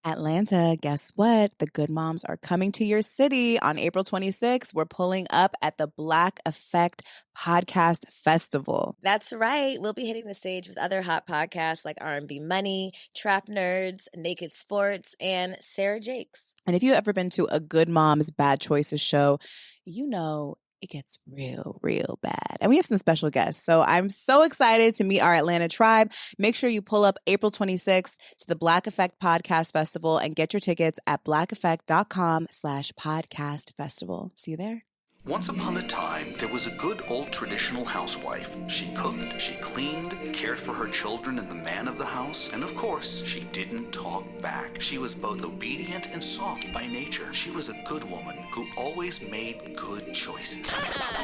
Atlanta, guess what? The Good Moms are coming to your city on April 26th. We're pulling up at the Black Effect Podcast Festival. That's right. We'll be hitting the stage with other hot podcasts like R&B Money, Trap Nerds, Naked Sports, and Sarah Jakes. And if you've ever been to a Good Moms Bad Choices show, you know it gets real bad. And we have some special guests. So I'm so excited to meet our Atlanta tribe. Make sure you pull up April 26th to the Black Effect Podcast Festival and get your tickets at blackeffect.com/podcast festival. See you there. Once upon a time, there was a good old traditional housewife. She cooked, she cleaned, cared for her children and the man of the house, and of course, she didn't talk back. She was both obedient and soft by nature. She was a good woman who always made good choices.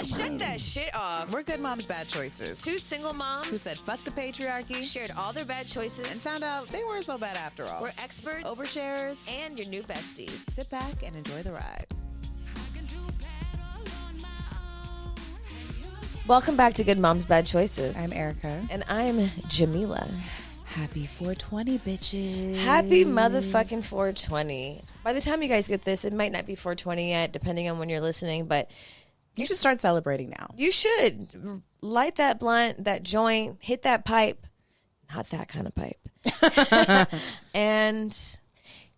Shut that shit off. We're Good Moms Bad Choices. Two single moms Who said fuck the patriarchy, shared all their bad choices, and found out they weren't so bad after all. We're experts, oversharers, and your new besties. Sit back and enjoy the ride. Welcome back to Good Moms Bad Choices. I'm Erica. And I'm Jamila. Happy 420, bitches. Happy motherfucking 420. By the time you guys get this, it might not be 420 yet, depending on when you're listening, but you should start celebrating now. You should. Light that blunt, that joint, hit that pipe. Not that kind of pipe. And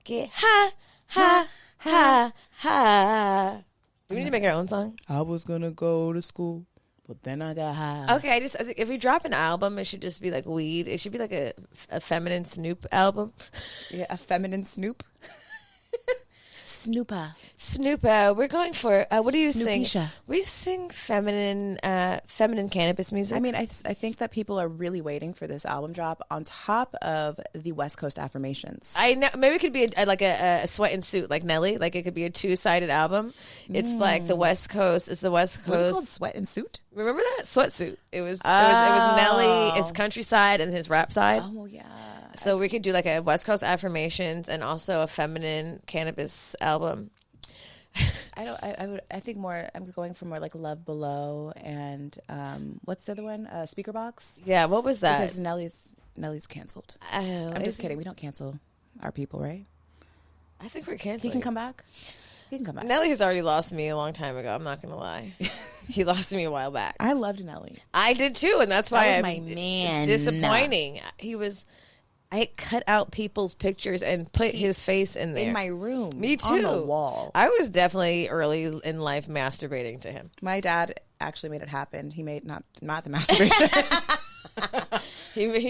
get ha, ha, ha, ha. Do we need to make our own song? I was going to go to school, but then I got high. Okay, I think if we drop an album, it should just be like weed. It should be like a feminine Snoop album. Yeah, a feminine Snoop. Snoopa. We're going for what do you sing? Snoopisha. We sing feminine cannabis music. I mean, I think that people are really waiting for this album drop on top of the West Coast Affirmations. I know. Maybe it could be like a sweat and suit like Nelly. Like it could be a two-sided album. It's like the West Coast. It's the West Coast. Was it called Sweat and Suit? Remember that sweatsuit? It was Nelly, his country side and his rap side. Oh yeah. So we could do like a West Coast Affirmations and also a feminine cannabis album. I think more. I'm going for more like Love Below and what's the other one? Speaker Box. Yeah, what was that? Because Nelly's canceled. Oh, I'm just kidding. We don't cancel our people, right? I think we're canceling. He can come back. Nelly has already lost me a long time ago. I'm not gonna lie. He lost me a while back. I loved Nelly. I did too, and that's why that was my man. Disappointing. I cut out people's pictures and put his face in there. In my room. Me too. On the wall. I was definitely early in life masturbating to him. My dad actually made it happen. He made not the masturbation.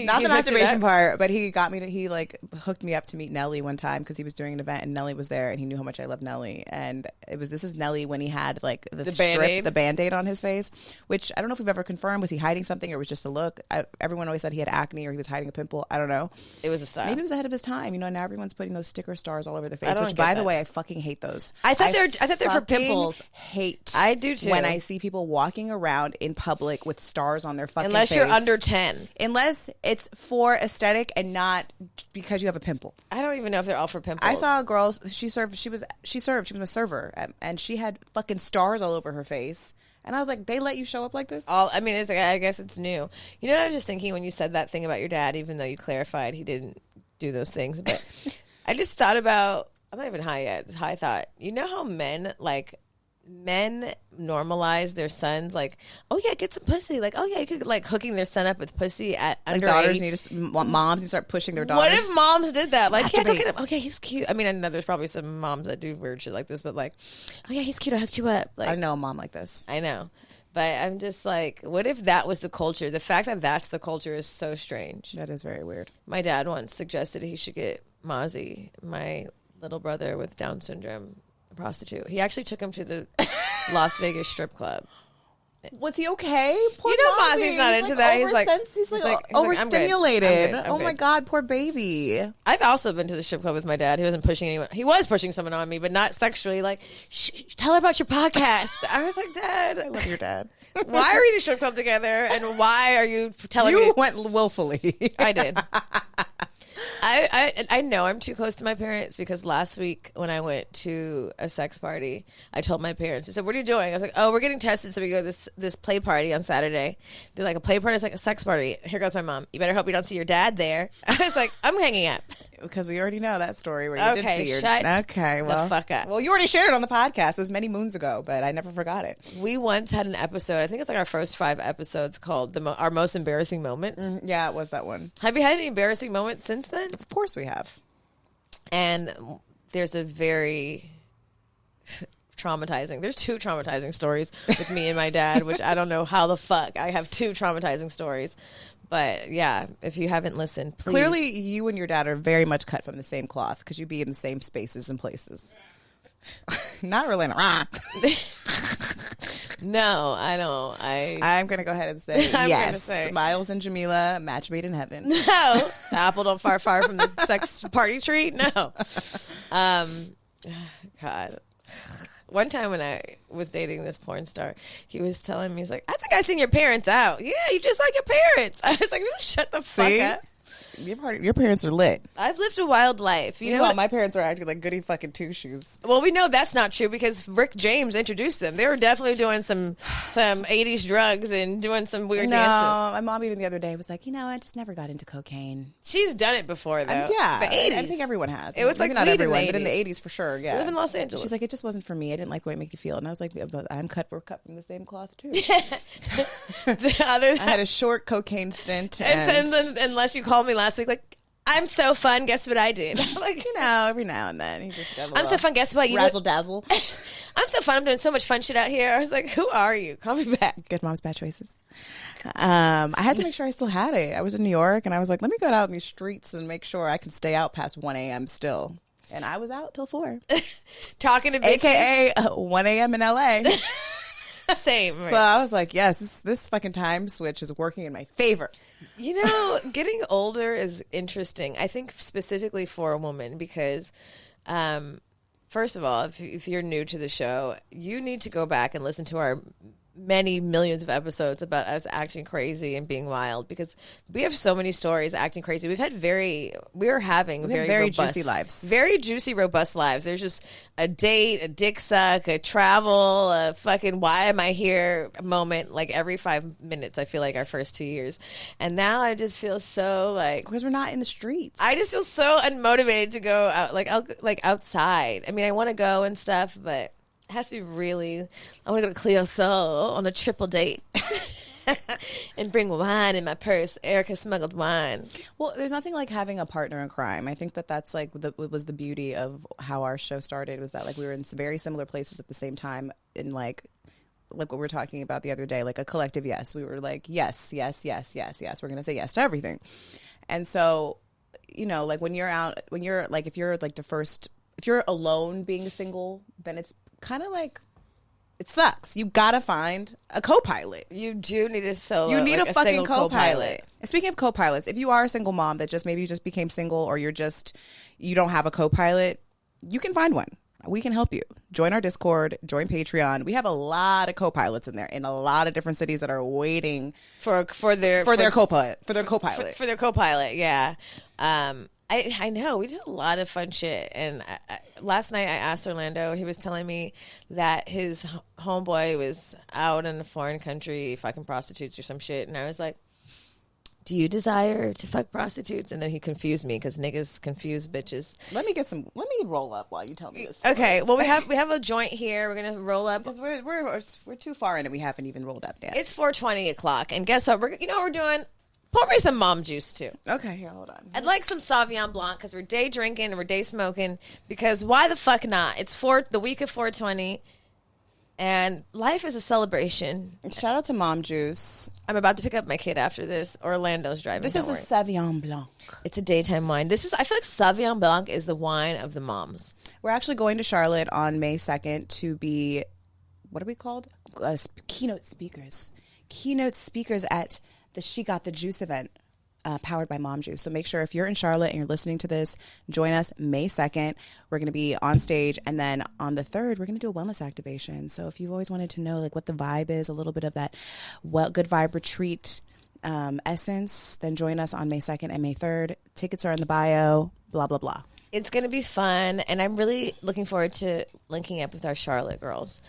Not the masturbation part, but he got me to, he like hooked me up to meet Nelly one time because he was doing an event and Nelly was there and he knew how much I love Nelly. And this is Nelly when he had like the Band-Aid on his face, which I don't know if we've ever confirmed. Was he hiding something or was just a look? Everyone always said he had acne or he was hiding a pimple. I don't know. It was a style. Maybe it was ahead of his time. You know, now everyone's putting those sticker stars all over their face, which by the way, I fucking hate those. I thought they're for pimples. Hate. I do too. When I see people walking around in public with stars on their fucking Unless face. you're under 10. Unless it's for aesthetic and not because you have a pimple. I don't even know if they're all for pimples. I saw a girl, she was a server and she had fucking stars all over her face. And I was like, they let you show up like this? I guess it's new. You know what I was just thinking when you said that thing about your dad, even though you clarified he didn't do those things, but I just thought about, I'm not even high yet, it's high thought. You know how men normalize their sons, like, oh yeah, get some pussy, like, oh yeah, you could like hooking their son up with pussy at like under daughters age. Moms need to start pushing their daughters. What if moms did that? Like, yeah, go Masturbate. get him. Okay, he's cute. I mean, I know there's probably some moms that do weird shit like this, but like, oh yeah, he's cute, I hooked you up. Like, I know a mom like this. I know, but I'm just like, what if that was the culture? The fact that that's the culture is so strange. That is very weird. My dad once suggested he should get Mozzie, my little brother with Down syndrome, a prostitute. He actually took him to the Las Vegas strip club. Was he okay? Poor Mozzie's not into that. He's like overstimulated. I'm good. My God, poor baby. I've also been to the strip club with my dad. He wasn't pushing anyone. He was pushing someone on me, but not sexually. Like, tell her about your podcast. I was like, Dad. I love your dad. Why are we in the strip club together? And why are you telling me? You went willfully. I did. I know I'm too close to my parents because last week when I went to a sex party, I told my parents, I said, what are you doing? I was like, oh, we're getting tested, so we go to this play party on Saturday. They're like, a play party is like a sex party. Here goes my mom. You better hope you don't see your dad there. I was like, I'm hanging up. Because we already know that story where you did see your... Okay, well... the fuck up. Well, you already shared it on the podcast. It was many moons ago, but I never forgot it. We once had an episode, I think it's like our first 5 episodes, called Our Most Embarrassing Moments. Yeah, it was that one. Have you had any embarrassing moments since then? Of course we have. And there's a very... traumatizing. There's 2 traumatizing stories with me and my dad, which I don't know how the fuck I have 2 traumatizing stories. But yeah, if you haven't listened, please. Clearly, you and your dad are very much cut from the same cloth because you be in the same spaces and places. Not really. No, I don't. I'm going to go ahead and say yes. Miles and Jamila, match made in heaven. No. The apple don't far from the sex party tree? No. God. One time when I was dating this porn star, he was telling me, he's like, I think I seen your parents out. Yeah, you just like your parents. I was like, shut the fuck up. Your parents are lit. I've lived a wild life. You know what? My parents are acting like goody fucking two shoes. Well, we know that's not true because Rick James introduced them. They were definitely doing some 80s drugs and doing some weird dances. My mom even the other day was like, I just never got into cocaine. She's done it before, though. Yeah. The 80s. I think everyone has. It was like not everyone, but in the 80s for sure, yeah. We live in Los Angeles. She's like, it just wasn't for me. I didn't like the way it made you feel. And I was like, but we're cut from the same cloth, too. I had a short cocaine stint. And then, unless you called me last week, like, I'm so fun. Guess what I did? Like, every now and then. He just got I'm so fun. Guess what? Razzle dazzle. I'm so fun. I'm doing so much fun shit out here. I was like, who are you? Call me back. Good moms, bad choices. I had to make sure I still had it. I was in New York and I was like, let me go out in these streets and make sure I can stay out past 1 a.m. still. And I was out till 4. Talking to bitches. AKA 1 a.m. in LA. Same. Right? So I was like, yes, this fucking time switch is working in my favor. Getting older is interesting. I think specifically for a woman because, first of all, if you're new to the show, you need to go back and listen to our many millions of episodes about us acting crazy and being wild because we have so many stories acting crazy. We are having very robust, juicy lives. Very juicy, robust lives. There's just a date, a dick suck, a travel, a fucking why am I here moment like every 5 minutes. I feel like our first 2 years. And now I just feel so like because we're not in the streets. I just feel so unmotivated to go out like outside. I mean, I want to go and stuff, but it has to be really, I want to go to Cleo Sol on a triple date and bring wine in my purse. Erica smuggled wine. Well, there's nothing like having a partner in crime. I think that's like was the beauty of how our show started was that like we were in very similar places at the same time in like what we were talking about the other day, like a collective yes. We were like, yes. We're going to say yes to everything. And so, like when you're out, if you're alone being single, then it's kind of like it sucks. You gotta find a co-pilot. You do need a solo. You need like a fucking co-pilot. Speaking of co-pilots, if you are a single mom that maybe you just became single or you don't have a co-pilot, you can find one. We can help you. Join our Discord, join Patreon. We have a lot of co-pilots in there in a lot of different cities that are waiting for their co-pilot. For their co-pilot, yeah. I know. We did a lot of fun shit. And last night I asked Orlando, he was telling me that his homeboy was out in a foreign country fucking prostitutes or some shit. And I was like, do you desire to fuck prostitutes? And then he confused me because niggas confuse bitches. Let me roll up while you tell me this story. Okay. Well, we have a joint here. We're going to roll up. Because we're too far in it. We haven't even rolled up yet. It's 4:20 o'clock. And guess what? We're doing? Pour me some mom juice, too. Okay, here, hold on. I'd like some Sauvignon Blanc because we're day drinking and we're day smoking because why the fuck not? It's the week of 420 and life is a celebration. Shout out to Mom Juice. I'm about to pick up my kid after this. Orlando's driving. This is a Sauvignon Blanc. It's a daytime wine. I feel like Sauvignon Blanc is the wine of the moms. We're actually going to Charlotte on May 2nd to be, what are we called? Keynote speakers. Keynote speakers at the She Got the Juice event powered by Mom Juice. So make sure if you're in Charlotte and you're listening to this, join us May 2nd. We're going to be on stage. And then on the 3rd, we're going to do a wellness activation. So if you've always wanted to know like what the vibe is, a little bit of that good vibe retreat essence, then join us on May 2nd and May 3rd. Tickets are in the bio, blah, blah, blah. It's going to be fun. And I'm really looking forward to linking up with our Charlotte girls.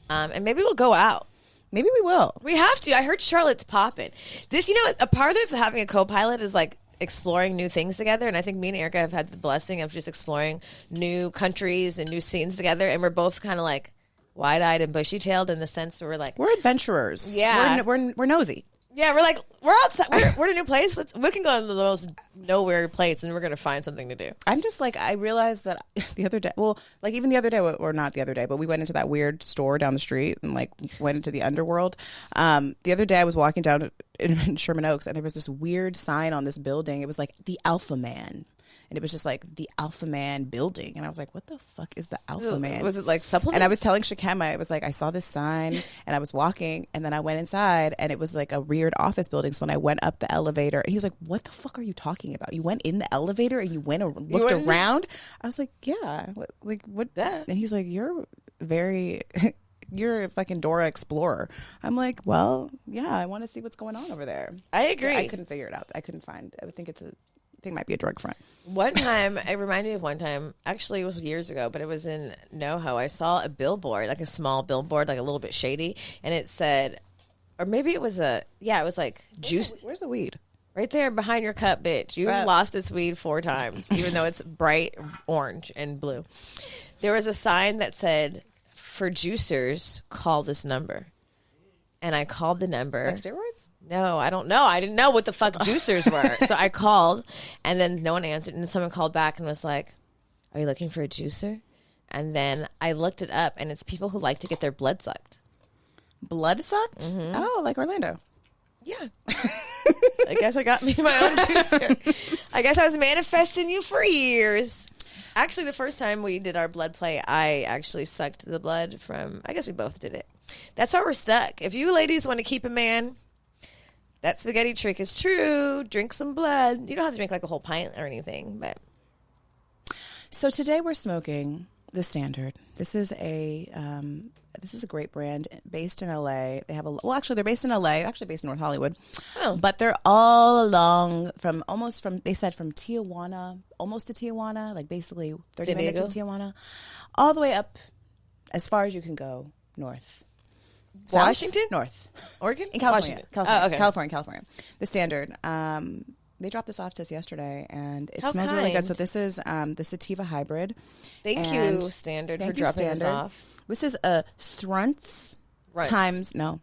And maybe we'll go out. Maybe we will. We have to. I heard Charlotte's popping. This, a part of having a co-pilot is like exploring new things together. And I think me and Erica have had the blessing of just exploring new countries and new scenes together. And we're both kind of like wide-eyed and bushy-tailed in the sense where we're like... We're adventurers. Yeah. We're nosy. Yeah, we're like, we're outside. We're in a new place. We can go to the most nowhere place and we're going to find something to do. I'm just like, I realized that the other day, well, like even the other day, or not the other day, but we went into that weird store down the street and like went into the underworld. The other day I was walking down in Sherman Oaks and there was this weird sign on this building. It was like the Alpha Man. And it was just like the Alpha Man building. And I was like, what the fuck is the Alpha Man? Was it like supplements? And I was telling Shakema, it was like, I saw this sign and I was walking and then I went inside and it was like a weird office building. So when I went up the elevator and he's like, what the fuck are you talking about? You went in the elevator and you went and looked around? I was like, yeah. What that? And he's like, you're a fucking Dora Explorer. I'm like, well, yeah, I want to see what's going on over there. I agree. I couldn't figure it out. I couldn't find. I think it might be a drug front. One time, it reminded me of one time, actually it was years ago, but it was in NoHo. I saw a billboard, like a small billboard, like a little bit shady, and it said, or maybe it was it was like juice. Where's the weed? Right there behind your cup, bitch. You've lost this weed 4 times, even though it's bright orange and blue. There was a sign that said, for juicers, call this number. And I called the number. Like steroids? No, I don't know. I didn't know what the fuck juicers were. So I called, and then no one answered. And then someone called back and was like, are you looking for a juicer? And then I looked it up, and it's people who like to get their blood sucked. Blood sucked? Mm-hmm. Oh, like Orlando. Yeah. I guess I got me my own juicer. I guess I was manifesting you for years. Actually, the first time we did our blood play, I actually sucked the blood from, I guess we both did it. That's why we're stuck. If you ladies want to keep a man, that spaghetti trick is true. Drink some blood. You don't have to drink like a whole pint or anything, but. So today we're smoking the Standard. This is a great brand based in LA. They have they're based in LA, actually based in North Hollywood. Oh. But they're all along from Tijuana, almost to Tijuana, like basically 30 minutes from Tijuana, all the way up as far as you can go north. Washington? South, north. Oregon? In California. Washington. California. Oh, okay. California. The Standard. They dropped this off to us yesterday, and it How smells kind. really good. So this is the Sativa Hybrid. Thank you, Standard, for dropping this off. This is a Zrunts times, no,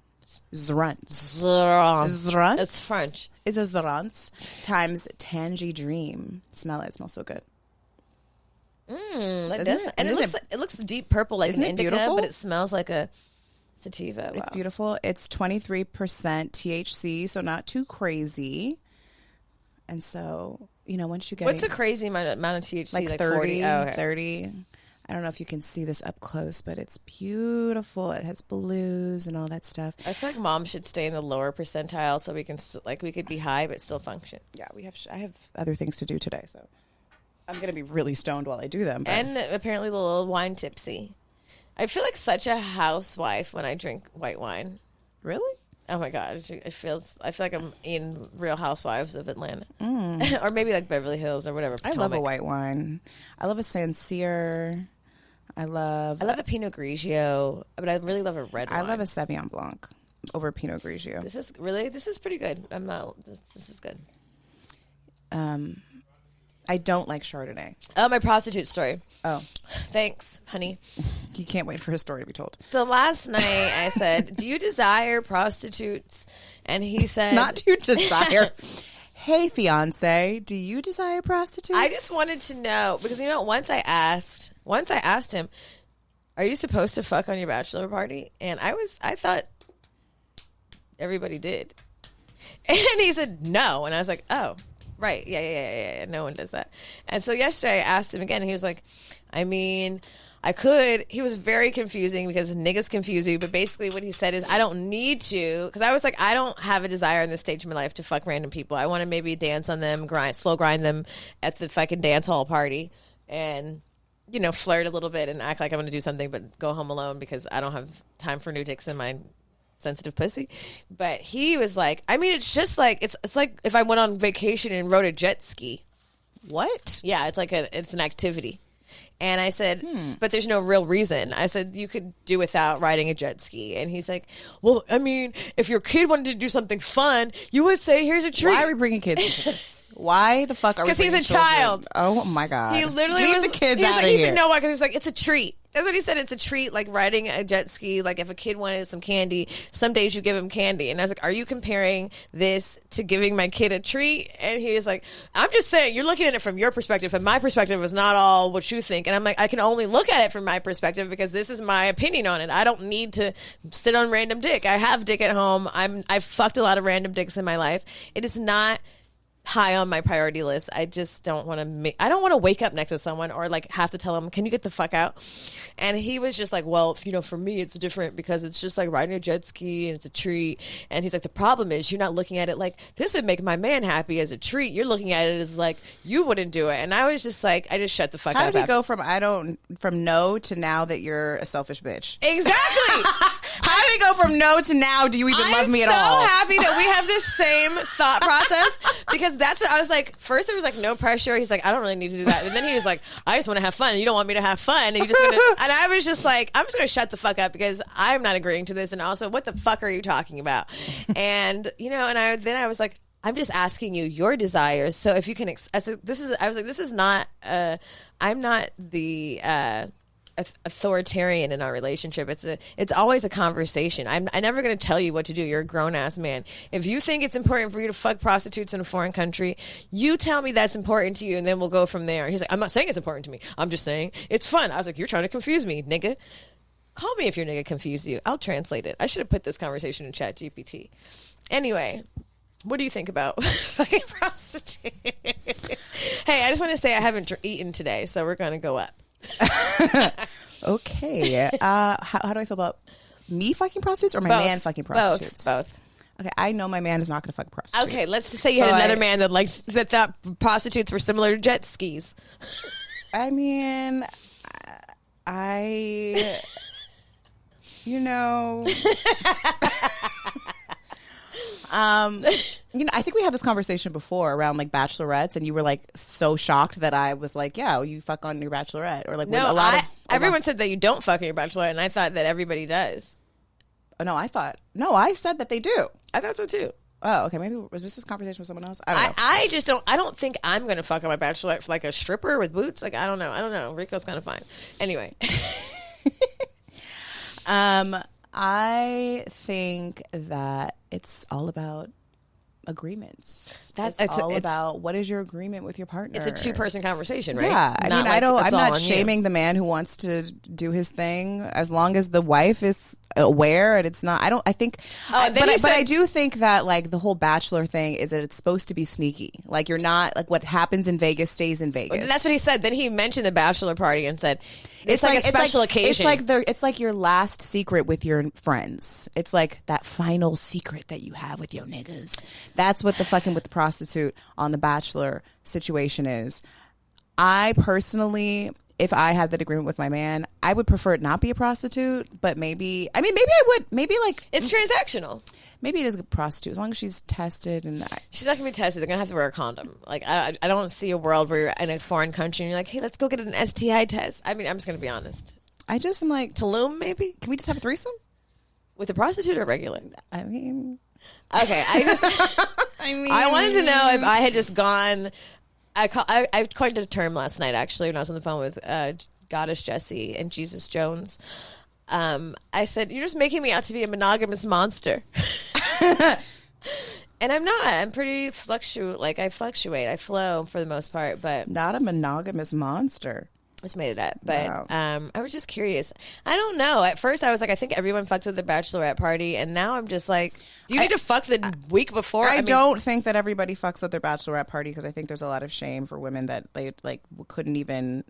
Zrunts. Zrunts. It's French. It's a Zrunts times Tangy Dream. Smell it. It smells so good. That does. And it looks deep purple like an indica, beautiful? But it smells like a sativa. Wow. It's beautiful. It's 23% THC, so not too crazy. And so, once you get... What's a crazy amount of THC? Like 30, 40? Oh, okay. 30. I don't know if you can see this up close, but it's beautiful. It has blues and all that stuff. I feel like mom should stay in the lower percentile so we could be high but still function. Yeah, I have other things to do today, so I'm going to be really stoned while I do them. But. And apparently a little wine tipsy. I feel like such a housewife when I drink white wine. Really? Oh my God. I feel like I'm in Real Housewives of Atlanta. Or maybe like Beverly Hills or whatever. I love a white wine. I love a Sancerre. I love a Pinot Grigio, but I really love a red wine. I love a Sauvignon Blanc over Pinot Grigio. This is pretty good. This is good. I don't like Chardonnay. Oh, my prostitute story. Oh. Thanks, honey. You can't wait for his story to be told. So last night I said, do you desire prostitutes? And he said... Not to desire. Hey, fiance, do you desire prostitutes? I just wanted to know, because once I asked him, are you supposed to fuck on your bachelor party? And I thought everybody did. And he said no. And I was like, oh. Right. Yeah. No one does that. And so yesterday I asked him again, and he was like, I mean, I could. He was very confusing because niggas confuse you. But basically what he said is, I don't need to. Because I was like, I don't have a desire in this stage of my life to fuck random people. I want to maybe dance on them, slow grind them at the fucking dance hall party. And, flirt a little bit and act like I'm going to do something, but go home alone because I don't have time for new dicks in my sensitive pussy. But he was like, I mean, it's just like it's like if I went on vacation and rode a jet ski. What? Yeah, it's like it's an activity. And I said, but there's no real reason. I said, you could do without riding a jet ski. And he's like, well, I mean, if your kid wanted to do something fun, you would say, here's a treat. Why are we bringing kids into this? Why the fuck are we? Because he's a child. Oh my god. He literally leave was, the kids out of here. here. He said no, why? Because he was like, it's a treat. That's what he said. It's a treat, like riding a jet ski. Like if a kid wanted some candy, some days you give him candy. And I was like, are you comparing this to giving my kid a treat? And he was like, I'm just saying, you're looking at it from your perspective. And my perspective is not all what you think. And I'm like, I can only look at it from my perspective because this is my opinion on it. I don't need to sit on random dick. I have dick at home. I've fucked a lot of random dicks in my life. It is not high on my priority list. I just don't want to I don't want to wake up next to someone or like have to tell them, can you get the fuck out? And he was just like, well, you know, for me it's different because it's just like riding a jet ski and it's a treat. And he's like, the problem is you're not looking at it like this would make my man happy as a treat. You're looking at it as like you wouldn't do it. And I was just like, I just shut the fuck up. How did he go from no to now that you're a selfish bitch? Exactly. How did he go from no to now do you even love me at all? I'm so happy that we have this same thought process because that's what I was like. First there was like no pressure. He's like, I don't really need to do that. And then he was like, I just want to have fun. You don't want me to have fun. And you just want to, and I was just like, I'm just going to shut the fuck up because I'm not agreeing to this. And also, what the fuck are you talking about? And you know, and I was like, I'm just asking you your desires. So if you can, this is not. I'm not the authoritarian in our relationship. It's always a conversation. I'm never going to tell you what to do. You're a grown ass man. If you think it's important for you to fuck prostitutes in a foreign country, you tell me that's important to you, and then we'll go from there. And he's like, I'm not saying it's important to me. I'm just saying it's fun. I was like, you're trying to confuse me, nigga. Call me if your nigga confused you. I'll translate it. I should have put this conversation in ChatGPT. Anyway, what do you think about fucking prostitute? Hey, I just want to say I haven't eaten today, so we're going to go up. Okay. How do I feel about me fucking prostitutes or my man fucking prostitutes? Both. Okay, I know my man is not going to fuck a prostitute. Okay, let's just say you had another man that thought prostitutes were similar to jet skis. I mean, you know, I think we had this conversation before around like bachelorettes, and you were like so shocked that I was like, "Yeah, you fuck on your bachelorette," or like no, everyone said that you don't fuck on your bachelorette, and I thought that everybody does. Oh, no, I said that they do. I thought so too. Oh, okay. Maybe was this conversation with someone else? I don't know. I don't think I'm going to fuck on my bachelorette for like a stripper with boots. Like I don't know. Rico's kind of fine. Anyway. I think that it's all about agreements. It's all about what is your agreement with your partner. It's a two-person conversation, right? Yeah, I mean, I'm not shaming the man who wants to do his thing as long as the wife is aware and it's not. I do think that like the whole bachelor thing is that it's supposed to be sneaky. Like you're not like what happens in Vegas stays in Vegas. That's what he said. Then he mentioned the bachelor party and said it's like a special occasion. It's like your last secret with your friends. It's like that final secret that you have with your niggas. That's what the fucking with the prostitute on the bachelor situation is. I personally, if I had that agreement with my man, I would prefer it not be a prostitute, but maybe I would. Maybe like it's transactional. Maybe it is a prostitute as long as she's tested and she's not gonna be tested. They're gonna have to wear a condom. Like I don't see a world where you're in a foreign country and you're like, hey, let's go get an STI test. I mean, I'm just gonna be honest. I just am like Tulum, maybe. Can we just have a threesome with a prostitute or regular? I mean, okay. I wanted to know if I had just gone. I coined a term last night, actually, when I was on the phone with Goddess Jessie and Jesus Jones. I said, you're just making me out to be a monogamous monster. And I'm not. I'm pretty I fluctuate. I flow for the most part, but not a monogamous monster. Just made it up. But I was just curious. I don't know. At first, I was like, I think everyone fucks at the bachelorette party. And now I'm just like, do you need to fuck the week before? I don't think that everybody fucks at their bachelorette party because I think there's a lot of shame for women that they like couldn't even.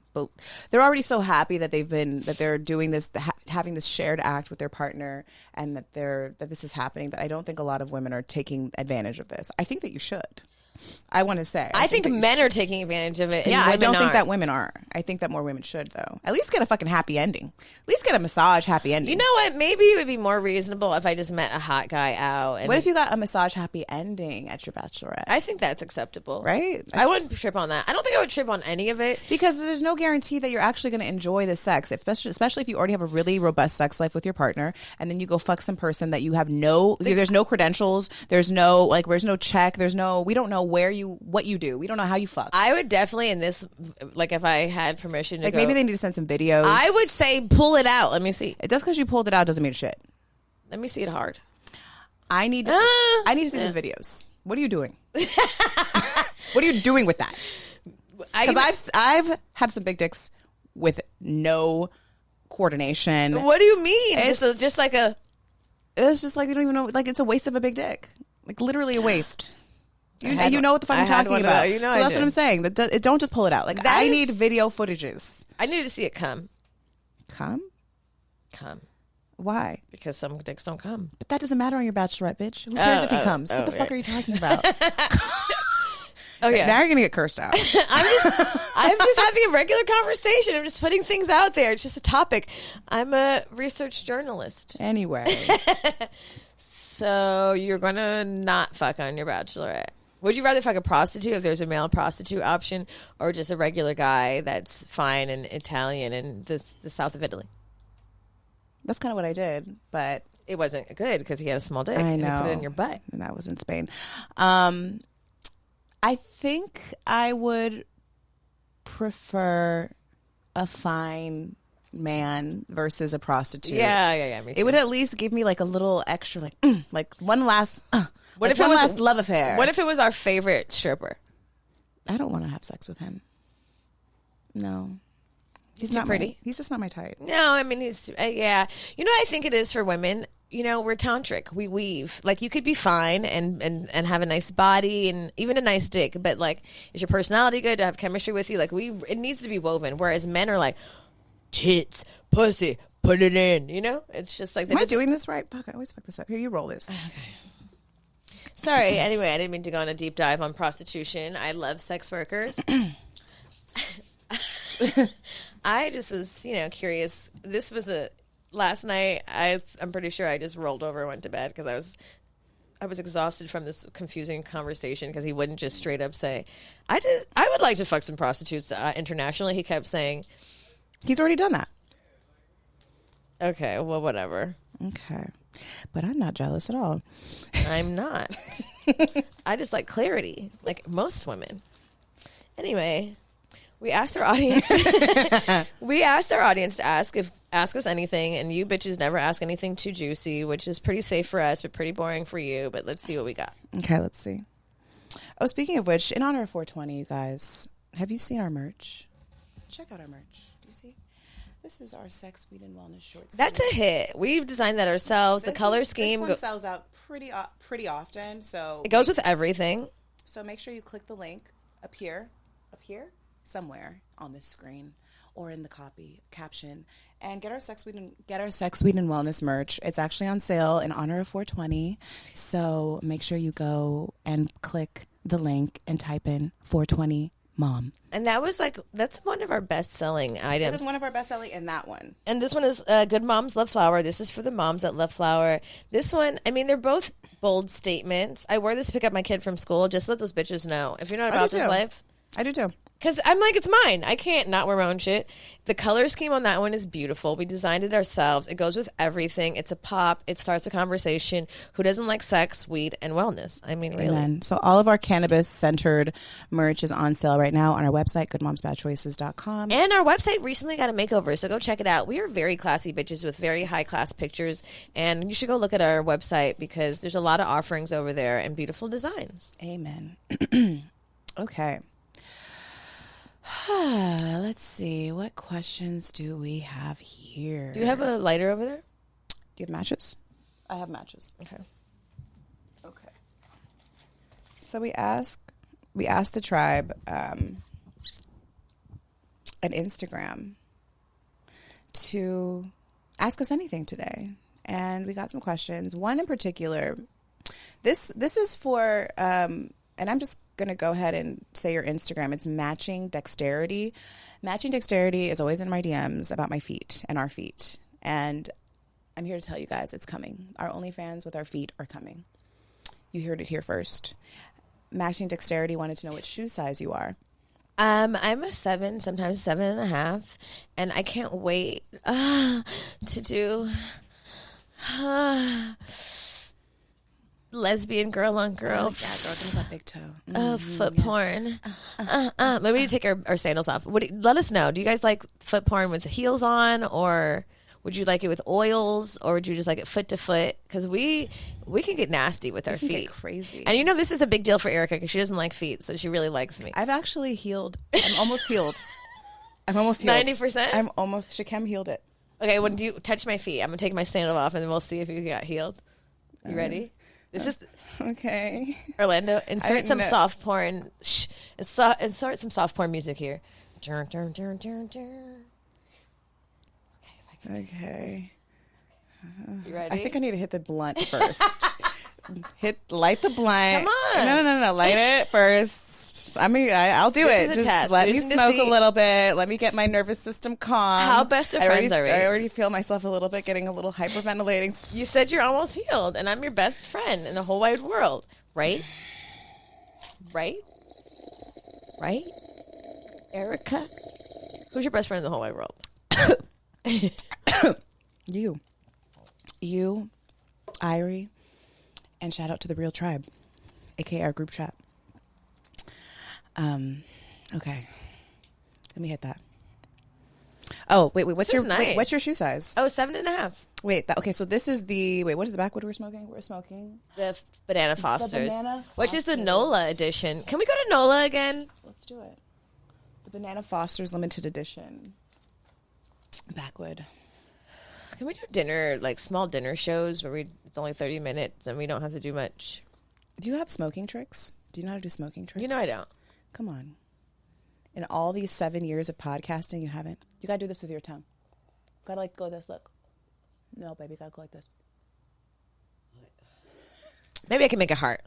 They're already so happy that they're doing this, having this shared act with their partner, and that this is happening. That I don't think a lot of women are taking advantage of this. I think that you should. I want to say. I think men are taking advantage of it. And I don't think that women are. I think that more women should, though. At least get a fucking happy ending. At least get a massage happy ending. You know what? Maybe it would be more reasonable if I just met a hot guy out. And what if you got a massage happy ending at your bachelorette? I think that's acceptable. Right? I wouldn't trip on that. I don't think I would trip on any of it. Because there's no guarantee that you're actually going to enjoy the sex, especially if you already have a really robust sex life with your partner, and then you go fuck some person that you have there's no credentials, there's no check, we don't know what you do. We don't know how you fuck. I would definitely, in this, like if I had permission to like go, maybe they need to send some videos. I would say pull it out. Let me see. Just because you pulled it out doesn't mean shit. Let me see it hard. I need to see some videos. What are you doing? What are you doing with that? Because I've had some big dicks with no coordination. What do you mean? It's just like a. It's just like you don't even know. Like it's a waste of a big dick. Like literally a waste. You know what the fuck I'm talking about. So that's what I'm saying. Don't just pull it out. Like I need video footages. I need to see it come. Come. Why? Because some dicks don't come. But that doesn't matter on your bachelorette, bitch. Who cares if he comes? What the fuck are you talking about? Oh yeah. Now you're gonna get cursed out. I'm just having a regular conversation. I'm just putting things out there. It's just a topic. I'm a research journalist. Anyway. So you're gonna not fuck on your bachelorette. Would you rather fuck a prostitute if there's a male prostitute option, or just a regular guy that's fine and Italian in the south of Italy? That's kind of what I did, but it wasn't good because he had a small dick. I know. And he put it in your butt. And that was in Spain. I think I would prefer a fine man versus a prostitute. Yeah. Me too. It would at least give me like a little extra, like one last, what if one it was last love affair. What if it was our favorite stripper? I don't want to have sex with him. No. He's too pretty. He's just not my type. No, I mean, he's, yeah. You know what I think it is for women? You know, we're tantric. We weave. Like, you could be fine and have a nice body and even a nice dick, but, like, is your personality good to have chemistry with you? Like, it needs to be woven, whereas men are like, tits, pussy, put it in, you know? It's just like... Am I doing this right? Fuck, I always fuck this up. Here, you roll this. Okay. Sorry. Anyway, I didn't mean to go on a deep dive on prostitution. I love sex workers. I just was, curious. This was last night. I'm pretty sure I just rolled over and went to bed because I was exhausted from this confusing conversation because he wouldn't just straight up say, I would like to fuck some prostitutes internationally. He kept saying, he's already done that. Okay, well, whatever. Okay. But I'm not jealous at all. I'm not. I just like clarity, like most women. Anyway, we asked our audience. To ask us anything, and you bitches never ask anything too juicy, which is pretty safe for us, but pretty boring for you. But let's see what we got. Okay, let's see. Oh, speaking of which, in honor of 420, you guys, have you seen our merch? Check out our merch. Do you see? This is our sex, weed, and wellness shorts. That's a hit. We've designed that ourselves. The color scheme. This one sells out pretty often, so it goes with everything. So make sure you click the link up here, somewhere on this screen or in the caption, and get our sex, weed, and wellness merch. It's actually on sale in honor of 420. So make sure you go and click the link and type in 420 mom. And that's one of our best selling items. This is one of our best selling, and that one. And this one is Good Moms Love Flower. This is for the moms that love flower. This one, I mean, they're both bold statements. I wore this to pick up my kid from school. Just let those bitches know. If you're not about this life. I do too. Because I'm like, it's mine. I can't not wear my own shit. The color scheme on that one is beautiful. We designed it ourselves. It goes with everything. It's a pop. It starts a conversation. Who doesn't like sex, weed, and wellness? I mean, really. Amen. So all of our cannabis-centered merch is on sale right now on our website, goodmomsbadchoices.com. And our website recently got a makeover, so go check it out. We are very classy bitches with very high-class pictures, and you should go look at our website because there's a lot of offerings over there and beautiful designs. Amen. Okay. Let's see. What questions do we have here? Do you have a lighter over there? Do you have matches? I have matches. Okay. So we asked the tribe an Instagram to ask us anything today, and we got some questions. One in particular. This is for and I'm just going to go ahead and say your Instagram. It's Matching Dexterity. Matching Dexterity is always in my DMs about my feet and our feet. And I'm here to tell you guys it's coming. Our OnlyFans with our feet are coming. You heard it here first. Matching Dexterity wanted to know what shoe size you are. I'm a 7, sometimes 7.5. And I can't wait to do... lesbian girl on girl. Yeah, girl, give me that big toe. Foot porn. Maybe we need to take our sandals off. Let us know. Do you guys like foot porn with heels on, or would you like it with oils, or would you just like it foot to foot? Because we can get nasty with our feet. Get crazy. And this is a big deal for Erica because she doesn't like feet, so she really likes me. I've actually healed. I'm almost healed. 90%? I'm almost. Shakem healed it. Okay, when you touch my feet, I'm going to take my sandal off, and then we'll see if you got healed. You ready? This is okay. Orlando. Insert some soft porn. Insert some soft porn music here. Okay. You ready? I think I need to hit the blunt first. Light the blunt. Come on. No. Light it first. I mean, I'll do it. Just test. let me smoke a little bit. Let me get my nervous system calm. How best of friends are we? I already feel myself a little bit getting a little hyperventilating. You said you're almost healed, and I'm your best friend in the whole wide world, right? Right? Erica? Who's your best friend in the whole wide world? You, Irie, and shout out to the Real Tribe, aka our group chat. Okay, let me hit that. Oh wait, what's your shoe size? Oh, 7.5. Wait, okay, so this is what is the backwood we're smoking? We're smoking the Banana Fosters, Banana which is the NOLA edition. Can we go to NOLA again? Let's do it. The Banana Fosters limited edition backwood. Can we do dinner, like small dinner shows where it's only 30 minutes and we don't have to do much? Do you have smoking tricks? Do you know how to do smoking tricks? You know I don't. Come on. In all these 7 years of podcasting, you haven't. You gotta do this with your tongue. Gotta go like this. Look. No, baby, gotta go like this. Maybe I can make a heart.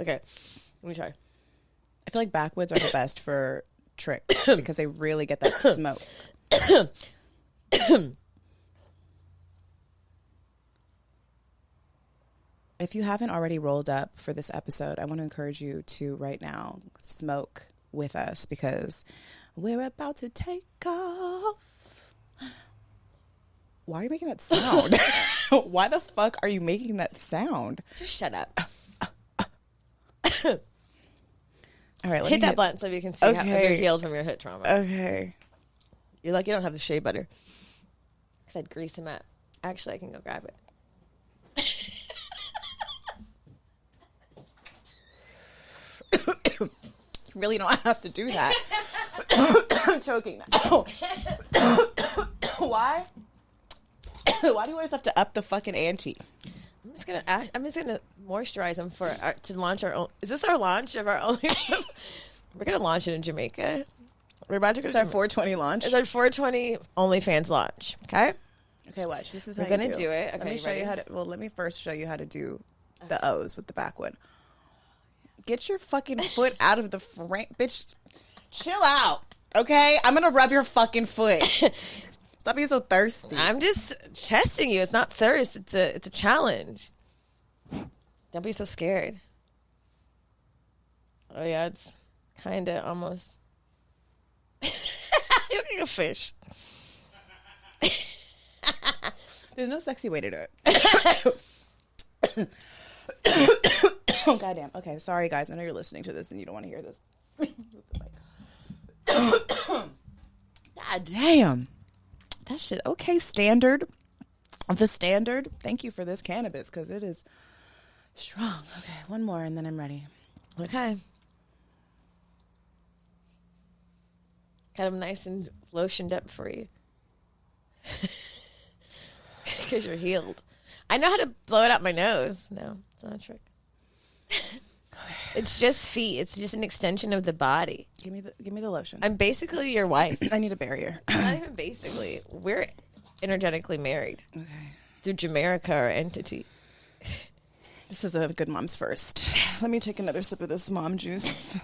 Okay, let me try. I feel like backwoods are the best for tricks because they really get that smoke. If you haven't already rolled up for this episode, I want to encourage you to right now smoke with us because we're about to take off. Why are you making that sound? Why the fuck are you making that sound? Just shut up. All right, hit that button so you can see how you're healed from your hip trauma. Okay. You're like, you don't have the shea butter. Because I'd grease him up. Actually, I can go grab it. You really don't have to do that. I'm choking now. Why? Why do you always have to up the fucking ante? I'm just gonna moisturize them to launch our own. Is this our launch of our OnlyFans? We're gonna launch it in Jamaica. We're about to go. It's our 420 launch. It's our 420 OnlyFans launch. Okay. Okay, watch. This is we're how gonna do it. Okay, let me show you how to. Well, let me first show you how to do the O's with the backwood. Get your fucking foot out of the frame, bitch. Chill out, okay? I'm gonna rub your fucking foot. Stop being so thirsty. I'm just testing you. It's not thirst. It's a challenge. Don't be so scared. Oh yeah, it's kind of almost. You're like a fish. There's no sexy way to do it. Oh, goddamn. Okay, sorry, guys. I know you're listening to this and you don't want to hear this. God damn. That shit. Okay, standard. The standard. Thank you for this cannabis because it is strong. Okay, one more and then I'm ready. Okay. Got them nice and lotioned up for you. Because you're healed. I know how to blow it out my nose. No, it's not a trick. It's just feet. It's just an extension of the body. Give me the lotion. I'm basically your wife. I need a barrier. Not even basically. We're energetically married. Okay. Through Jamaica, our entity. This is a good mom's first. Let me take another sip of this mom juice.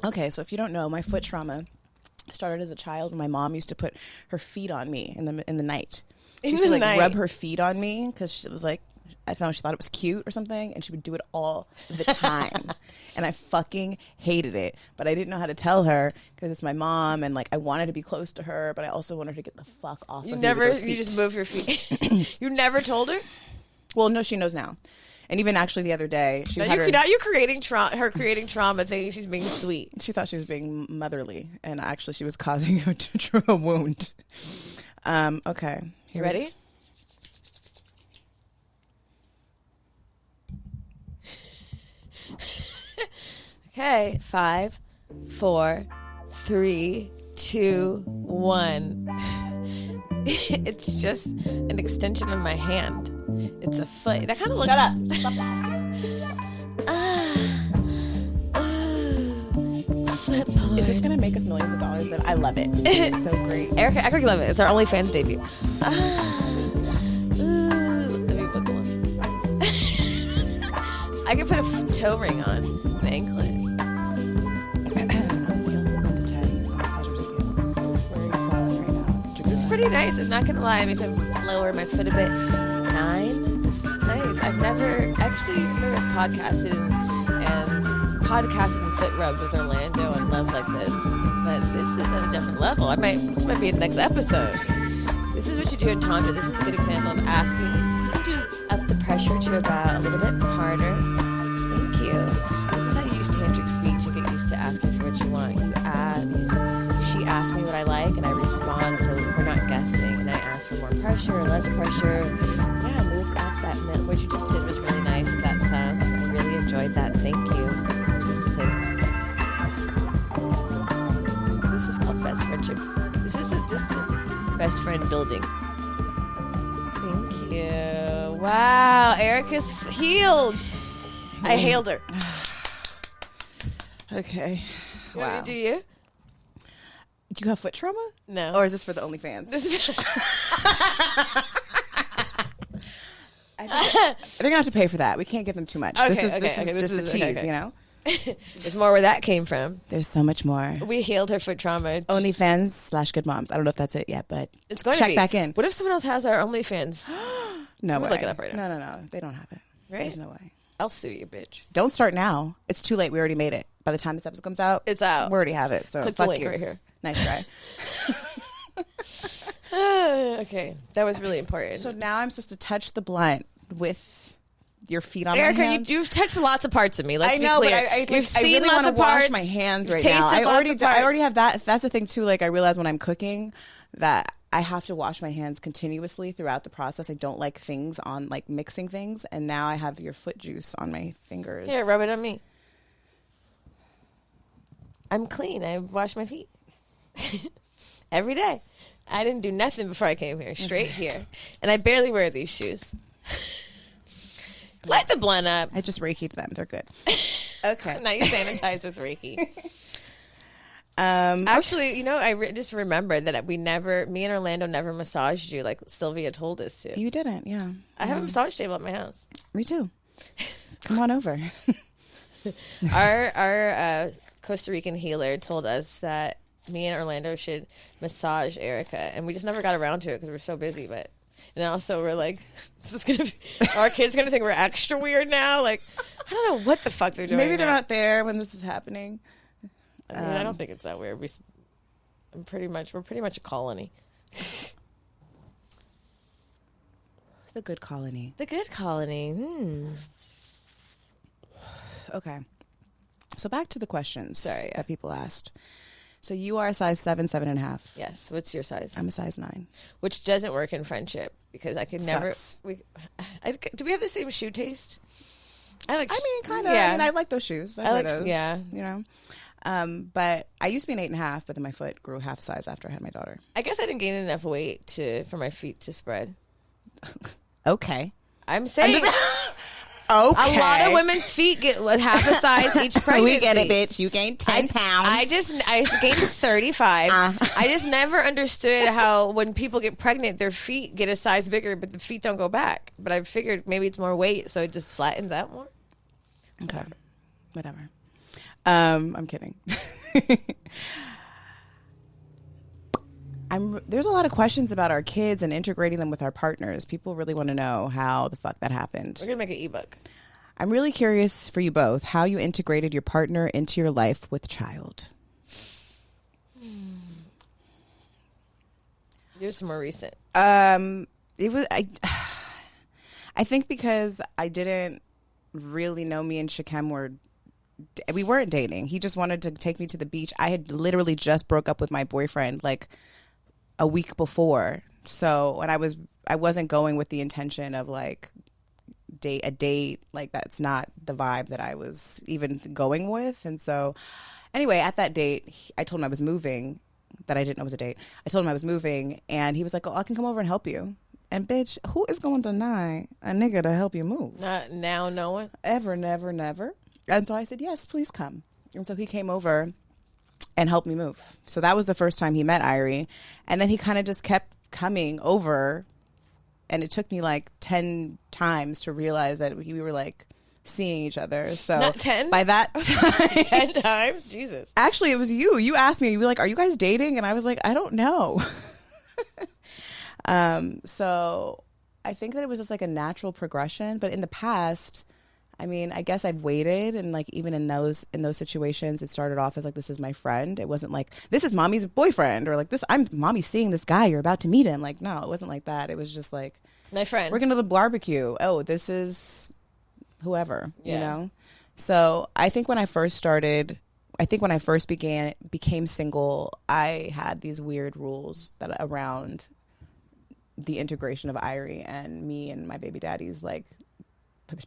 Okay, so if you don't know, my foot trauma started as a child when my mom used to put her feet on me in the night. She used to rub her feet on me because it was like I don't know, she thought it was cute or something, and she would do it all the time. And I fucking hated it. But I didn't know how to tell her because it's my mom, and like I wanted to be close to her, but I also wanted her to get the fuck off of me with those feet. You just move your feet. You never told her? Well, no, she knows now. And even actually the other day, now you're creating trauma, thinking she's being sweet. She thought she was being motherly, and actually she was causing her to draw a wound. Okay. You ready? Okay, 5, 4, 3, 2, 1. It's just an extension of my hand. It's a foot. That kind of looks. Shut up. Stop Foot porn. Is this gonna make us millions of dollars? Then I love it. It's so great. Erica, I love it. It's our OnlyFans debut. Let me wiggle him. I could put a toe ring on an anklet. On a scale of 1 to 10 on a pleasure scale, where are you falling right now? This is pretty nice. I'm not gonna lie. I mean, if I lower my foot a bit, 9. This is nice. I've never podcasted and foot rubbed with Orlando and love like this, but this is at a different level. This might be the next episode. This is what you do in Tantra. This is a good example of asking. You can do up the pressure to about a little bit harder. Thank you. This is how you use tantric speech and get used to asking for what you want. She asks me what I like, and I respond, so we're not guessing. And I ask for more pressure or less pressure. Yeah, move up that middle. What you just did was really nice with that thumb. I really enjoyed that. Thank you. I'm supposed to say. This is called best friendship. This is a best friend building. Thank you. Wow, Erica's healed. I hailed her. Okay. Wow. Do you? Do you have foot trauma? No. Or is this for the OnlyFans? They're gonna have to pay for that. We can't give them too much. Okay, this is just the tease, you know. There's more where that came from. There's so much more. We healed her foot trauma. OnlyFans / Good Moms. I don't know if that's it yet, but it's going check to be. Back in. What if someone else has our OnlyFans? No way. Look it up right now. No. They don't have it. Right? There's no way. I'll sue you, bitch. Don't start now. It's too late. We already made it. By the time this episode comes out, it's out. We already have it. So click fuck the link you. right here. Nice try. Okay, that was really important. So now I'm supposed to touch the blunt with your feet on my hands. Erica, you've touched lots of parts of me. Let's be clear. But I really want to wash my hands right now. I already have that. That's the thing too. Like I realize when I'm cooking that I have to wash my hands continuously throughout the process. I don't like things on like mixing things, and now I have your foot juice on my fingers. Here, rub it on me. I'm clean. I wash my feet every day. I didn't do nothing before I came here. Straight here, and I barely wear these shoes. Light the blunt up. I just Reiki'd them. They're good. Okay. Now you sanitize with Reiki. Actually, you know, just remembered that me and Orlando never massaged you like Sylvia told us to. You didn't, yeah. I have a massage table at my house. Me too. Come on over. Our Costa Rican healer told us that me and Orlando should massage Erica, and we just never got around to it because we're so busy. And also we're like, our kids gonna think we're extra weird now. Like, I don't know what the fuck they're doing. Maybe they're not there when this is happening. I mean, I don't think it's that weird. We're pretty much a colony. The good colony. The good colony. Okay. So back to the questions that people asked. So you are a size 7, 7.5. Yes. What's your size? I'm a size 9. Which doesn't work in friendship because I could never. Sucks. Do we have the same shoe taste? Kind of. Yeah. I mean, I like those shoes. I wear those. Yeah. You know. But I used to be an 8.5, but then my foot grew half size after I had my daughter. I guess I didn't gain enough weight for my feet to spread. Okay. I'm saying. Okay. A lot of women's feet get half a size each pregnancy. We get it, bitch. You gained 10 pounds. I gained 35. I just never understood how when people get pregnant, their feet get a size bigger, but the feet don't go back. But I figured maybe it's more weight, so it just flattens out more. Okay. Whatever. I'm kidding. there's a lot of questions about our kids and integrating them with our partners. People really want to know how the fuck that happened. We're going to make an ebook. I'm really curious for you both how you integrated your partner into your life with child. Yours is more recent. It was I think because I didn't really know me and Shakem we weren't dating. He just wanted to take me to the beach. I had literally just broke up with my boyfriend like a week before. So when I wasn't going with the intention of like a date, like that's not the vibe that I was even going with. And so anyway, at that date, I told him I was moving, that I didn't know was a date. I told him I was moving and he was like, "Oh, I can come over and help you." And bitch, who is going to deny a nigga to help you move? Not now, no one. Ever, never, never. And so I said, yes, please come. And so he came over and helped me move. So that was the first time he met Irie. And then he kind of just kept coming over. And it took me like 10 times to realize that we were like seeing each other. So not 10? By that time. 10 times? Jesus. Actually, it was you. You asked me, you were like, "Are you guys dating?" And I was like, "I don't know." So I think that it was just like a natural progression. But in the past, I mean, I guess I've waited, and like even in those situations, it started off as like, this is my friend. It wasn't like, this is mommy's boyfriend, or like mommy's seeing this guy, you're about to meet him. Like, no, it wasn't like that. It was just like, my friend. We're going to the barbecue. Oh, this is whoever, yeah. You know? So I think when I first became single, I had these weird rules that around the integration of Irie and me and my baby daddy's like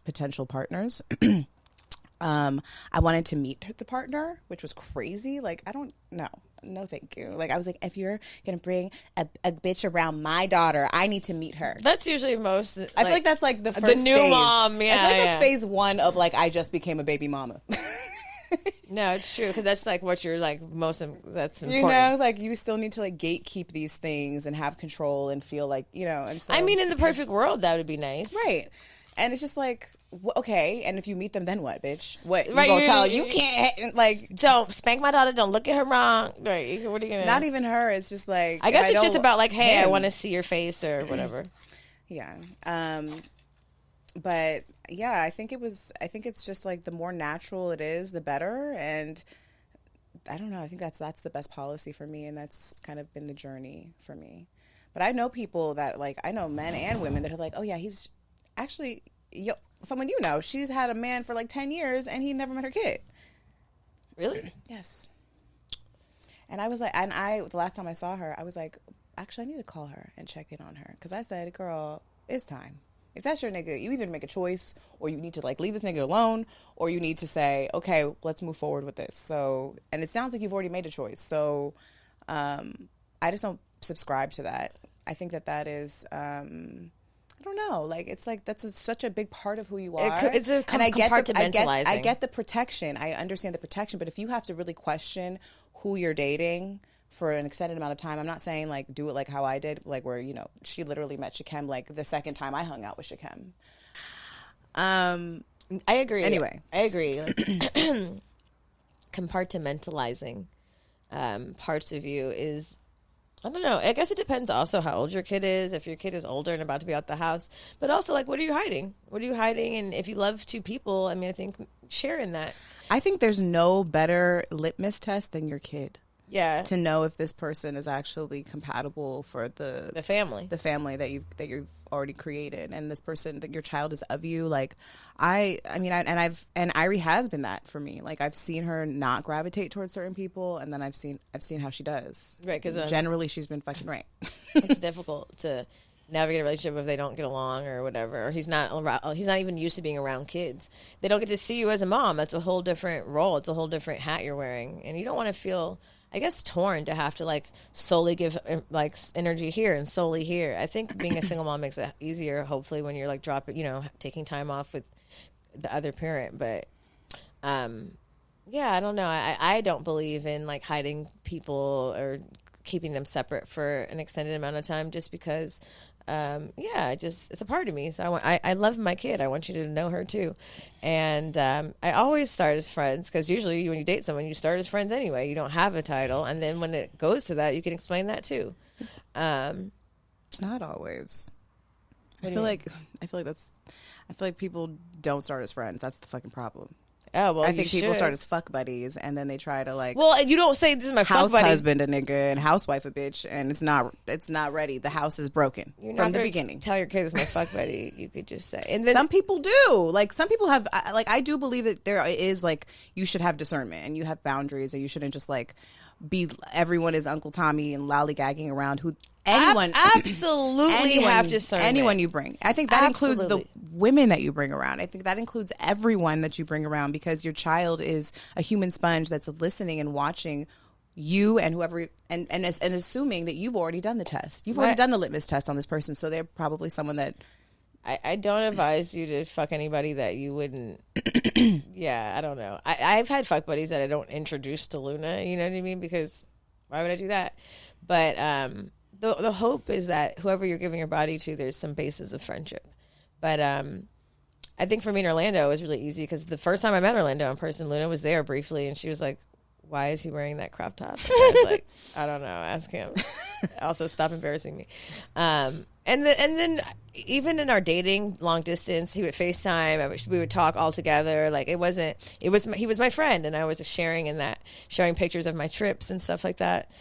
potential partners. I wanted to meet the partner, which was crazy. Like, I don't know. No, thank you. Like, I was like, if you're going to bring a bitch around my daughter, I need to meet her. That's usually most. I feel like that's like the first new phase. mom. Yeah. I feel like that's phase one of like, I just became a baby mama. No, it's true, because that's like what you're like that's important. You know, like you still need to like gatekeep these things and have control and feel like, you know. And so I mean, in the perfect world, that would be nice, right? And it's just like, okay, and if you meet them, then what, bitch? What, right, you gonna tell you can't, like, don't spank my daughter, don't look at her wrong. Right, what are you gonna? Not even her. It's just like, I guess it's just about like, hey, I want to see your face or whatever. Yeah. But yeah, I think it's just like the more natural it is, the better. And I don't know. I think that's the best policy for me, and that's kind of been the journey for me. But I know people that like, I know men and women that are like, oh yeah, he's actually someone you know. She's had a man for like 10 years, and he never met her kid. Really? Yes. And I was like, the last time I saw her, I was like, actually, I need to call her and check in on her, because I said, girl, it's time. If that's your nigga, you either make a choice, or you need to like leave this nigga alone, or you need to say, okay, let's move forward with this. So, and it sounds like you've already made a choice. So, I just don't subscribe to that. I think that is, I don't know. Like, it's like, that's such a big part of who you are. It's a compartmentalizing. I get the protection. I understand the protection. But if you have to really question who you're dating for an extended amount of time, I'm not saying like do it like how I did, like where, you know, she literally met Shakem like the second time I hung out with Shakem. I agree. Anyway, I agree. Like, compartmentalizing parts of you is, I don't know. I guess it depends also how old your kid is. If your kid is older and about to be out the house, but also like, what are you hiding? What are you hiding? And if you love two people, I mean, I think sharing that. I think there's no better litmus test than your kid. Yeah. To know if this person is actually compatible for the family that you've already created, and this person, that your child is of you. Like, and Irie has been that for me. Like, I've seen her not gravitate towards certain people, and then I've seen how she does. Right, because generally she's been fucking right. It's difficult to navigate a relationship if they don't get along or whatever. Or he's not even used to being around kids. They don't get to see you as a mom. That's a whole different role. It's a whole different hat you're wearing, and you don't want to feel, I guess, torn to have to like solely give like energy here and solely here. I think being a single mom makes it easier, hopefully, when you're like taking time off with the other parent. But yeah, I don't know. I don't believe in like hiding people or keeping them separate for an extended amount of time, just because it's a part of me. So I love my kid. I want you to know her too. And I always start as friends, because usually when you date someone, you start as friends anyway. You don't have a title. And then when it goes to that, you can explain that too. Not always. I feel like people don't start as friends. That's the fucking problem. Oh, well, I think people start as fuck buddies, and then they try to like. Well, you don't say this is my house fuck buddy. husband a nigga and housewife a bitch, and it's not ready. The house is broken from the beginning. Tell your kid it's my fuck buddy. You could just say, and then some people do. Like some people have. Like I do believe that there is like you should have discernment and you have boundaries, and you shouldn't just like be everyone is Uncle Tommy and lollygagging around who. Anyone absolutely have discernment. Anyone you bring. I think that includes the women that you bring around. I think that includes everyone that you bring around because your child is a human sponge that's listening and watching you and whoever and assuming that you've already done the test. You've already done the litmus test on this person, so they're probably someone that I don't advise you to fuck anybody that you wouldn't. Yeah, I don't know. I've had fuck buddies that I don't introduce to Luna, you know what I mean? Because why would I do that? But the hope is that whoever you're giving your body to, there's some basis of friendship. But I think for me in Orlando, it was really easy because the first time I met Orlando in person, Luna was there briefly, and she was like, why is he wearing that crop top? And I was like, I don't know, ask him. Also, stop embarrassing me. And then even in our dating long distance, he would FaceTime. We would talk all together. Like he was my friend, and I was sharing pictures of my trips and stuff like that.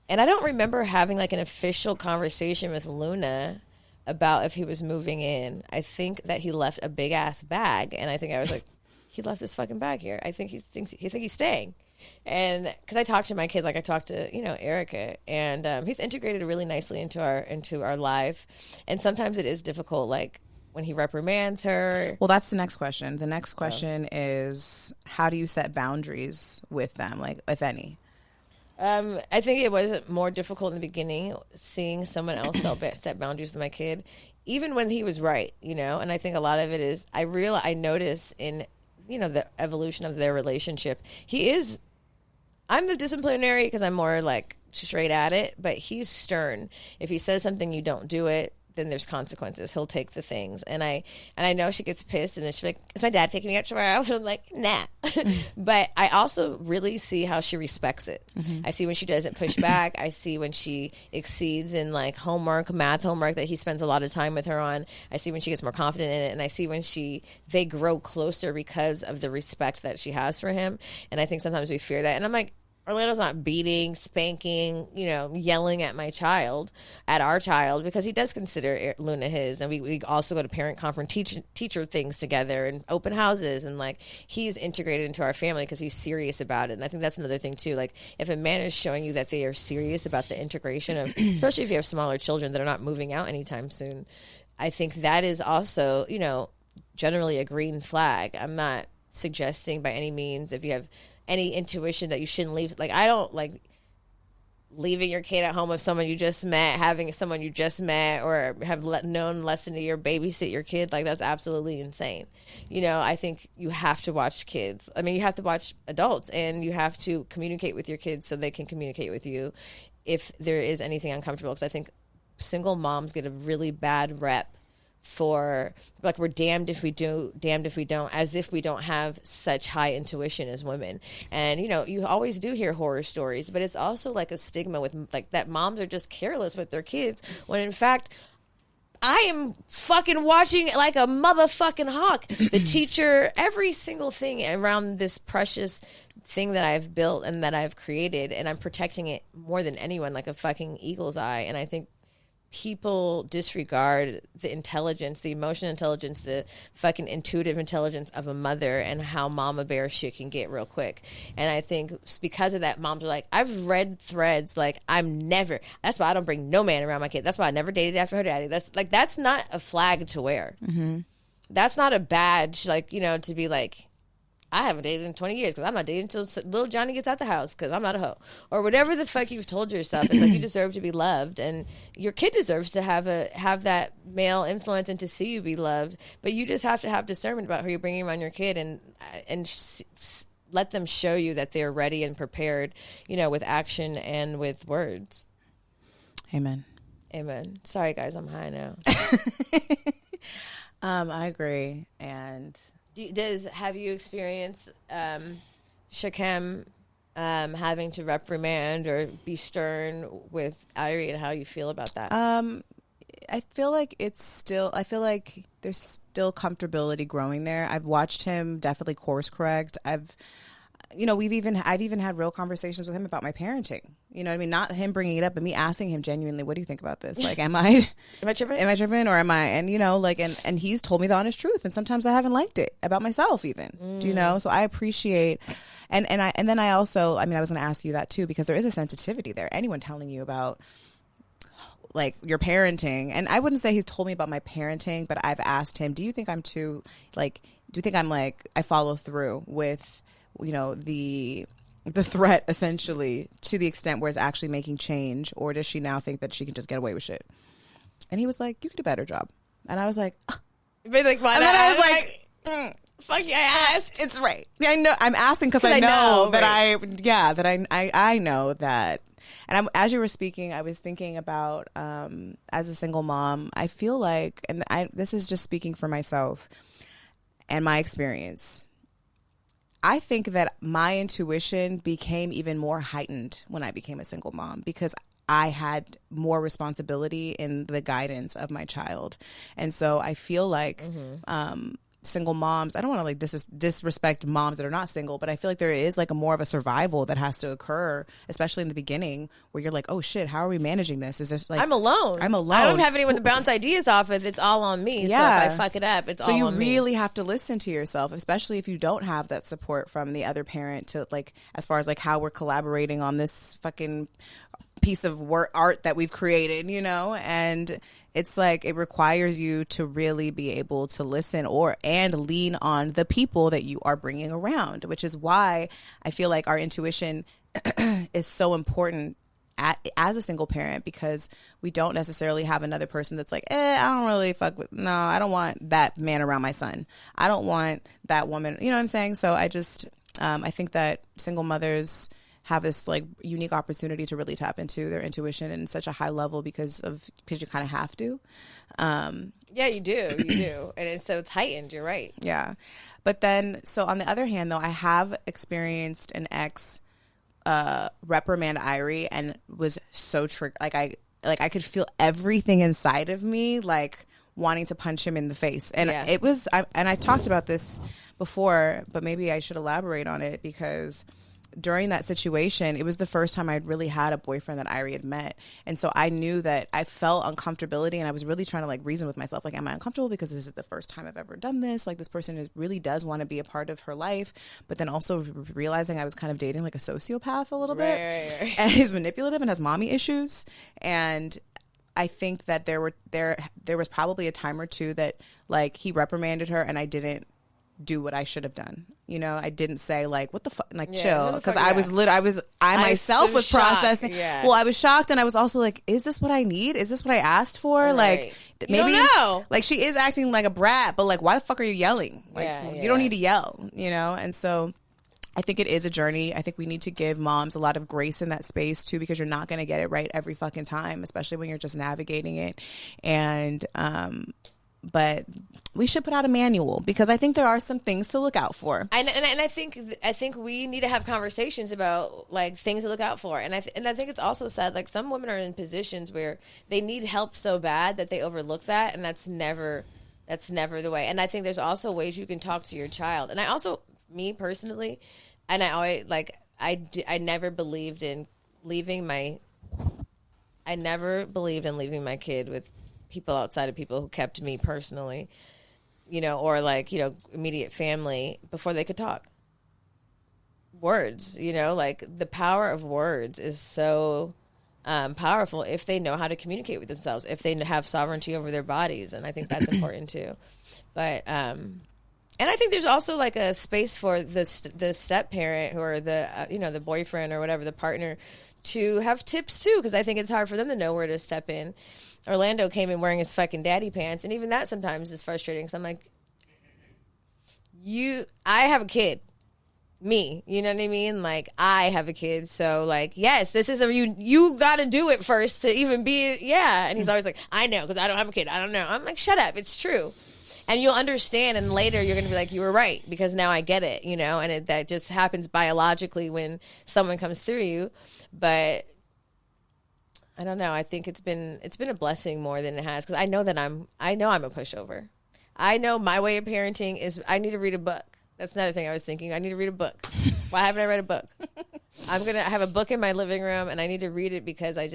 And I don't remember having like an official conversation with Luna about if he was moving in. I think that he left a big ass bag, and I think I was like, he left this fucking bag here. I think he's staying. And because I talked to my kid like I talked to Erica, and he's integrated really nicely into our life. And sometimes it is difficult, like when he reprimands her. Well, that's the next question. The next question is, how do you set boundaries with them, like if any? I think it was more difficult in the beginning, seeing someone else set boundaries with my kid, even when he was right, And I think a lot of it is I notice in the evolution of their relationship. I'm the disciplinary because I'm more like straight at it, but he's stern. If he says something, you don't do it, then there's consequences. He'll take the things. And I know she gets pissed, and then she's like, is my dad picking me up tomorrow? I'm like, nah. But I also really see how she respects it. Mm-hmm. I see when she doesn't push back. I see when she exceeds in like math homework that he spends a lot of time with her on. I see when she gets more confident in it. And I see when they grow closer because of the respect that she has for him. And I think sometimes we fear that. And I'm like, Orlando's not beating, spanking, yelling at our child, because he does consider Luna his. And we also go to parent conference teacher things together and open houses. And like, he's integrated into our family because he's serious about it. And I think that's another thing too. Like, if a man is showing you that they are serious about the integration of, especially if you have smaller children that are not moving out anytime soon, I think that is also, generally a green flag. I'm not suggesting by any means if you have any intuition that you shouldn't leave. Like, I don't like leaving your kid at home with someone you just met, having someone you just met, or have known less than a year babysit your kid. Like, that's absolutely insane. I think you have to watch kids. I mean, you have to watch adults, and you have to communicate with your kids so they can communicate with you if there is anything uncomfortable. Because I think single moms get a really bad rep for, like, we're damned if we do, damned if we don't, as if we don't have such high intuition as women. And you always do hear horror stories, but it's also like a stigma with like that moms are just careless with their kids, when in fact I am fucking watching like a motherfucking hawk. The teacher, every single thing around this precious thing that I've built and that I've created, and I'm protecting it more than anyone, like a fucking eagle's eye. And I think people disregard the intelligence, the emotional intelligence, the fucking intuitive intelligence of a mother, and how mama bear shit can get real quick. And I think because of that, moms are like, I've read threads like, that's why I don't bring no man around my kid. That's why I never dated after her daddy. That's not a flag to wear. Mm-hmm. That's not a badge, like, to be like, I haven't dated in 20 years because I'm not dating until little Johnny gets out the house because I'm not a hoe. Or whatever the fuck you've told yourself. It's like, you deserve to be loved, and your kid deserves to have that male influence and to see you be loved. But you just have to have discernment about who you're bringing around your kid, and let them show you that they're ready and prepared, with action and with words. Amen. Amen. Sorry, guys, I'm high now. I agree. And... have you experienced Shakem having to reprimand or be stern with Irie, and how you feel about that? I feel like there's still comfortability growing there. I've watched him definitely course correct. I've even had real conversations with him about my parenting. You know what I mean? Not him bringing it up, but me asking him genuinely, what do you think about this? Like, am I tripping? Am I tripping? Or am I, and and he's told me the honest truth. And sometimes I haven't liked it about myself even, do you know? So I appreciate, and then I also, I was going to ask you that too, because there is a sensitivity there. Anyone telling you about like your parenting, and I wouldn't say he's told me about my parenting, but I've asked him, do you think I'm too, like, do you think I'm like, I follow through with, the threat essentially to the extent where it's actually making change, or does she now think that she can just get away with shit? And he was like, you could do a better job. And I was like, but like, why and not? then I was like, fuck yeah, I asked. It's right. Yeah, I know. I'm asking because I know that right. I know that. And as you were speaking, I was thinking about, as a single mom, I feel like, and this is just speaking for myself and my experience, I think that my intuition became even more heightened when I became a single mom, because I had more responsibility in the guidance of my child. And so I feel like single moms, I don't want to like disrespect moms that are not single, but I feel like there is like a more of a survival that has to occur, especially in the beginning, where you're like, oh shit, how are we managing this? Is this like, I'm alone. I don't have anyone to bounce ideas off of. It's all on me. Yeah. So if I fuck it up, it's all on me. So you really have to listen to yourself, especially if you don't have that support from the other parent to like, as far as like how we're collaborating on this fucking piece of art that we've created, and it's like it requires you to really be able to listen and lean on the people that you are bringing around, which is why I feel like our intuition is so important as a single parent, because we don't necessarily have another person that's like, I don't really fuck with, no, I don't want that man around my son, I don't want that woman, you know what I'm saying? So I just I think that single mothers have this like unique opportunity to really tap into their intuition in such a high level because you kind of have to. Yeah, you do. And so it's heightened. You're right. Yeah. But then, so on the other hand though, I have experienced an ex, reprimand Irie, and was so triggered. I could feel everything inside of me, like wanting to punch him in the face. And it was, and I talked about this before, but maybe I should elaborate on it, because during that situation, it was the first time I'd really had a boyfriend that Irie had met. And so I knew that I felt uncomfortability, and I was really trying to like reason with myself, like, am I uncomfortable because this is the first time I've ever done this? Like, this person really does want to be a part of her life. But then also realizing I was kind of dating like a sociopath a little bit. Right. And he's manipulative and has mommy issues. And I think that there was probably a time or two that like he reprimanded her and I didn't do what I should have done. I didn't say like, what the fuck, like chill. Because I myself was processing. Yeah. Well, I was shocked, and I was also like, is this what I need? Is this what I asked for? Right. Like, maybe you don't know. Like she is acting like a brat, but like, why the fuck are you yelling? Like, you don't need to yell, And so I think it is a journey. I think we need to give moms a lot of grace in that space too, because you're not going to get it right every fucking time, especially when you're just navigating it. And, but we should put out a manual, because I think there are some things to look out for. And I think we need to have conversations about like things to look out for. And I think it's also sad, like some women are in positions where they need help so bad that they overlook that, and that's never the way. And I think there's also ways you can talk to your child. And I also, me personally, and I always like I never believed in leaving my kid with people outside of people who kept me personally, or like, immediate family before they could talk. Words, like the power of words is so powerful if they know how to communicate with themselves, if they have sovereignty over their bodies. And I think that's important too. But, and I think there's also like a space for the step parent or the boyfriend or whatever, the partner, to have tips too, because I think it's hard for them to know where to step in. Orlando came in wearing his fucking daddy pants, and even that sometimes is frustrating, because I'm like, I have a kid. Me, you know what I mean? Like, I have a kid, so like, yes, this is you got to do it first to even be, yeah. And he's always like, I know, because I don't have a kid. I don't know. I'm like, shut up. It's true. And you'll understand, and later you're going to be like, you were right, because now I get it, you know, and that just happens biologically when someone comes through you. But I don't know. I think it's been a blessing more than it has, because I know I'm a pushover. I know my way of parenting is I need to read a book. That's another thing I was thinking. I need to read a book. Why haven't I read a book? I have a book in my living room, and I need to read it because I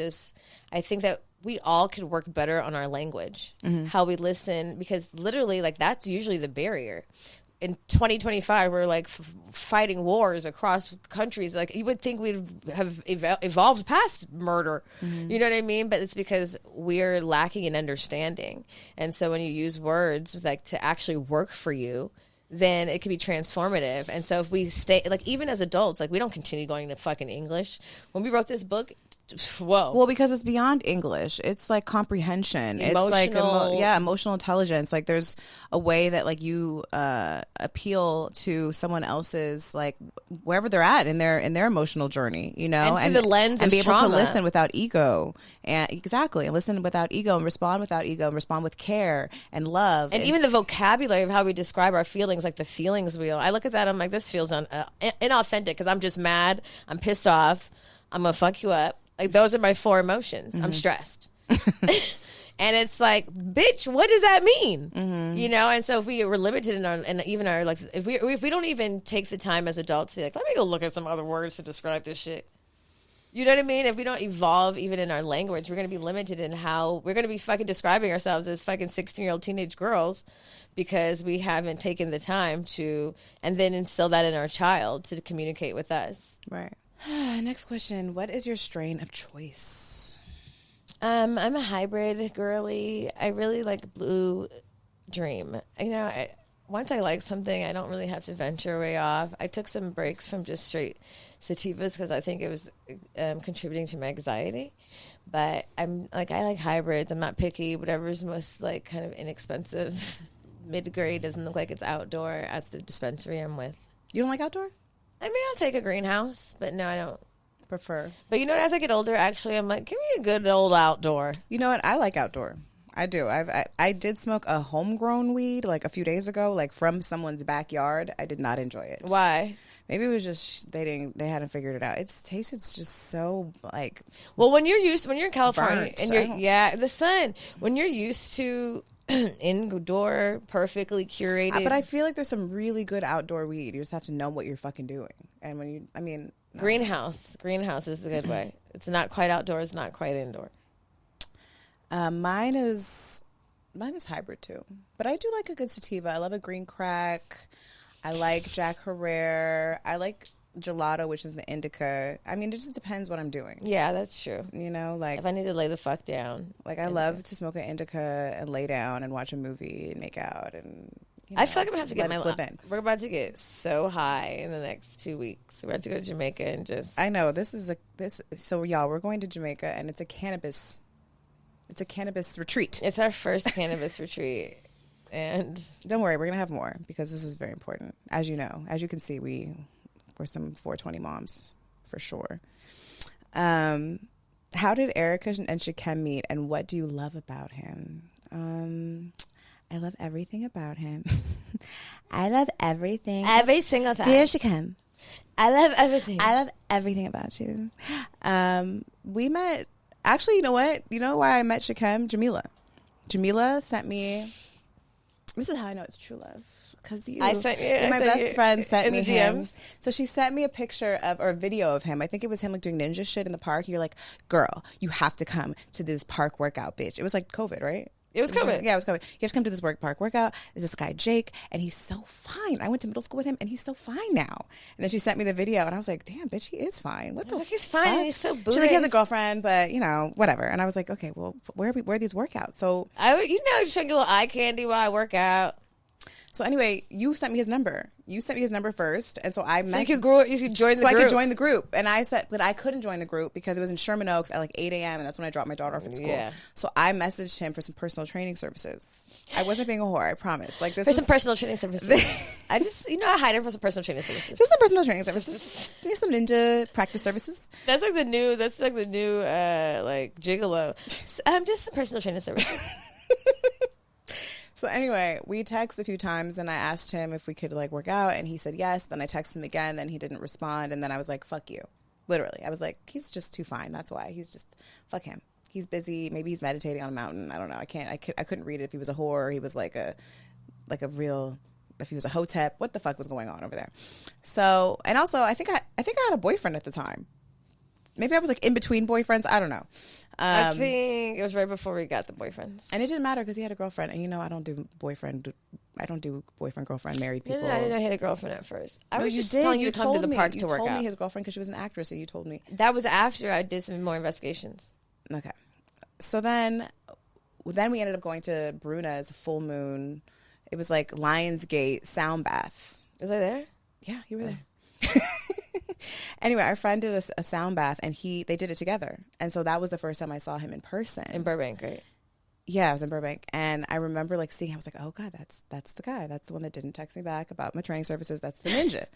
think that we all could work better on our language, how we listen, because literally, like, that's usually the barrier. In 2025, we're like fighting wars across countries. Like, you would think we'd have evolved past murder. You know what I mean? But it's because we're lacking in understanding. And so when you use words like to actually work for you, then it can be transformative. And so if we stay, like, even as adults, like, we don't continue going to fucking English. When we wrote this book, whoa. Well, because it's beyond English. It's like comprehension. Emotional. It's like, emotional intelligence. Like, there's a way that, like, you appeal to someone else's, like, wherever they're at in their emotional journey, you know? And through the lens and of be able trauma. to listen without ego. And exactly. And listen without ego, and respond without ego, and respond with care and love. And even the vocabulary of how we describe our feelings, like the feelings wheel. I look at that, I'm like, this feels inauthentic, because I'm just mad, I'm pissed off, I'm going to fuck you up. Like, those are my 4 emotions. I'm stressed. And it's like, bitch, what does that mean? You know? And so if we were limited in our, like, if we don't even take the time as adults to be like, let me go look at some other words to describe this shit. You know what I mean? If we don't evolve even in our language, we're going to be limited in how we're going to be fucking describing ourselves as fucking 16-year-old teenage girls, because we haven't taken the time to, and then instill that in our child to communicate with us. Right. Next question. What is your strain of choice? I'm a hybrid girly. I really like Blue Dream. You know, once I like something, I don't really have to venture way off. I took some breaks from just straight sativas because I think it was contributing to my anxiety. But I like hybrids. I'm not picky. Whatever's most, like, kind of inexpensive. Mid-grade doesn't look like it's outdoor at the dispensary I'm with. You don't like outdoor? I mean, I'll take a greenhouse, but no, I don't prefer. But you know what? As I get older, actually, I'm like, give me a good old outdoor. You know what? I like outdoor. I do. I did smoke a homegrown weed like a few days ago, like from someone's backyard. I did not enjoy it. Why? Maybe it was just they hadn't figured it out. It's tasted just so like. Well, when you're in California burnt, and the sun, when you're used to indoor, perfectly curated. But I feel like there's some really good outdoor weed. You just have to know what you're fucking doing. And when you, I mean, no. Greenhouse is the good way. It's not quite outdoor. It's not quite indoor. Mine is hybrid too. But I do like a good sativa. I love a green crack. I like Jack Herrera. I like gelato, which is the indica. I mean, it just depends what I'm doing. Yeah, that's true. You know, like if I need to lay the fuck down. Like, I love to smoke an indica and lay down and watch a movie and make out. And you know, I feel like I'm gonna have to get my slip in. We're about to get so high in the next 2 weeks. We're about to go to Jamaica and just. I know so y'all, we're going to Jamaica, and it's a cannabis retreat. It's our first cannabis retreat. And don't worry, we're gonna have more because this is very important. As you know, as you can see, we're some 420 moms for sure. How did Erica and Shakem meet, and what do you love about him? I love everything about him. I love everything. Every single time. Dear Shakem, I love everything. I love everything about you. We met. Actually, you know what? You know why I met Shakem? Jamila sent me. This is how I know it's true love. Because my best friend sent me him. So she sent me a picture or a video of him. I think it was him like doing ninja shit in the park. You're like, girl, you have to come to this park workout, bitch. It was like COVID, right? It was COVID. Yeah, it was COVID. You have to come to this park workout. There's this guy, Jake, and he's so fine. I went to middle school with him, and he's so fine now. And then she sent me the video, and I was like, damn, bitch, he is fine. What the fuck? He's fine, and he's so booty. She's like, he has a girlfriend, but, you know, whatever. And I was like, okay, well, where are these workouts? So just showing a little eye candy while I work out. So anyway, you sent me his number. You sent me his number first, and so I met. So you could join the group. So I could join the group, and I said, but I couldn't join the group because it was in Sherman Oaks at like 8 a.m. and that's when I dropped my daughter off at school. Yeah. So I messaged him for some personal training services. I wasn't being a whore, I promise. Like this for some personal training services. I just, I hired him for some personal training services. There's some personal training services. There's some ninja practice services. That's like the new like gigolo. Just some personal training services. So anyway, we texted a few times, and I asked him if we could like work out, and he said yes. Then I texted him again, then he didn't respond, and then I was like, fuck you. Literally. I was like, he's just too fine. That's why. He's just, fuck him. He's busy. Maybe he's meditating on a mountain. I don't know. I couldn't read it if he was a whore or he was like a real, if he was a hotep. What the fuck was going on over there? So, and also I think I had a boyfriend at the time. Maybe I was like in between boyfriends. I don't know. I think it was right before we got the boyfriends. And it didn't matter because he had a girlfriend. And I don't do boyfriend, girlfriend, married people. No, I didn't know he had a girlfriend at first. I was just did. telling you to come to the park to work out. You told me his girlfriend because she was an actress, and you told me. That was after I did some more investigations. Okay. So then we ended up going to Bruna's full moon. It was like Lionsgate sound bath. Was I there? Yeah, you were there. Anyway, our friend did a sound bath, and they did it together. And so that was the first time I saw him in person. In Burbank, right? Yeah, I was in Burbank. And I remember like seeing him. I was like, oh God, that's the guy. That's the one that didn't text me back about my training services. That's the ninja.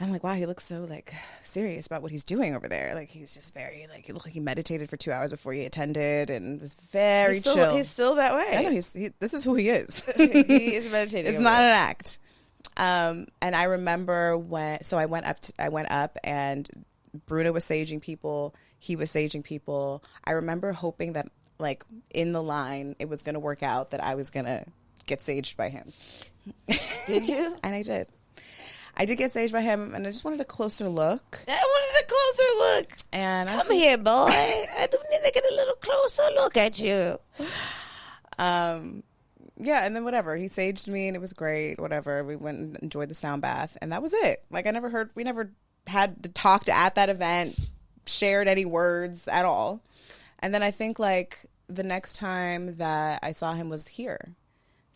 I'm like, wow, he looks so like serious about what he's doing over there. Like he's just very like, it looked like he meditated for 2 hours before he attended and was very chill. He's still that way. I know this is who he is. He is meditating. It's not an act. And I remember I went up and Bruno was saging people. He was saging people. I remember hoping that like in the line, it was going to work out that I was going to get saged by him. Did you? And I did. I did get saged by him, and I just wanted a closer look. I wanted a closer look. And come here, boy. I need to get a little closer look at you. Yeah, and then whatever. He saged me, and it was great. Whatever. We went and enjoyed the sound bath, and that was it. Like we never had to talk at that event, shared any words at all. And then I think like the next time that I saw him was here.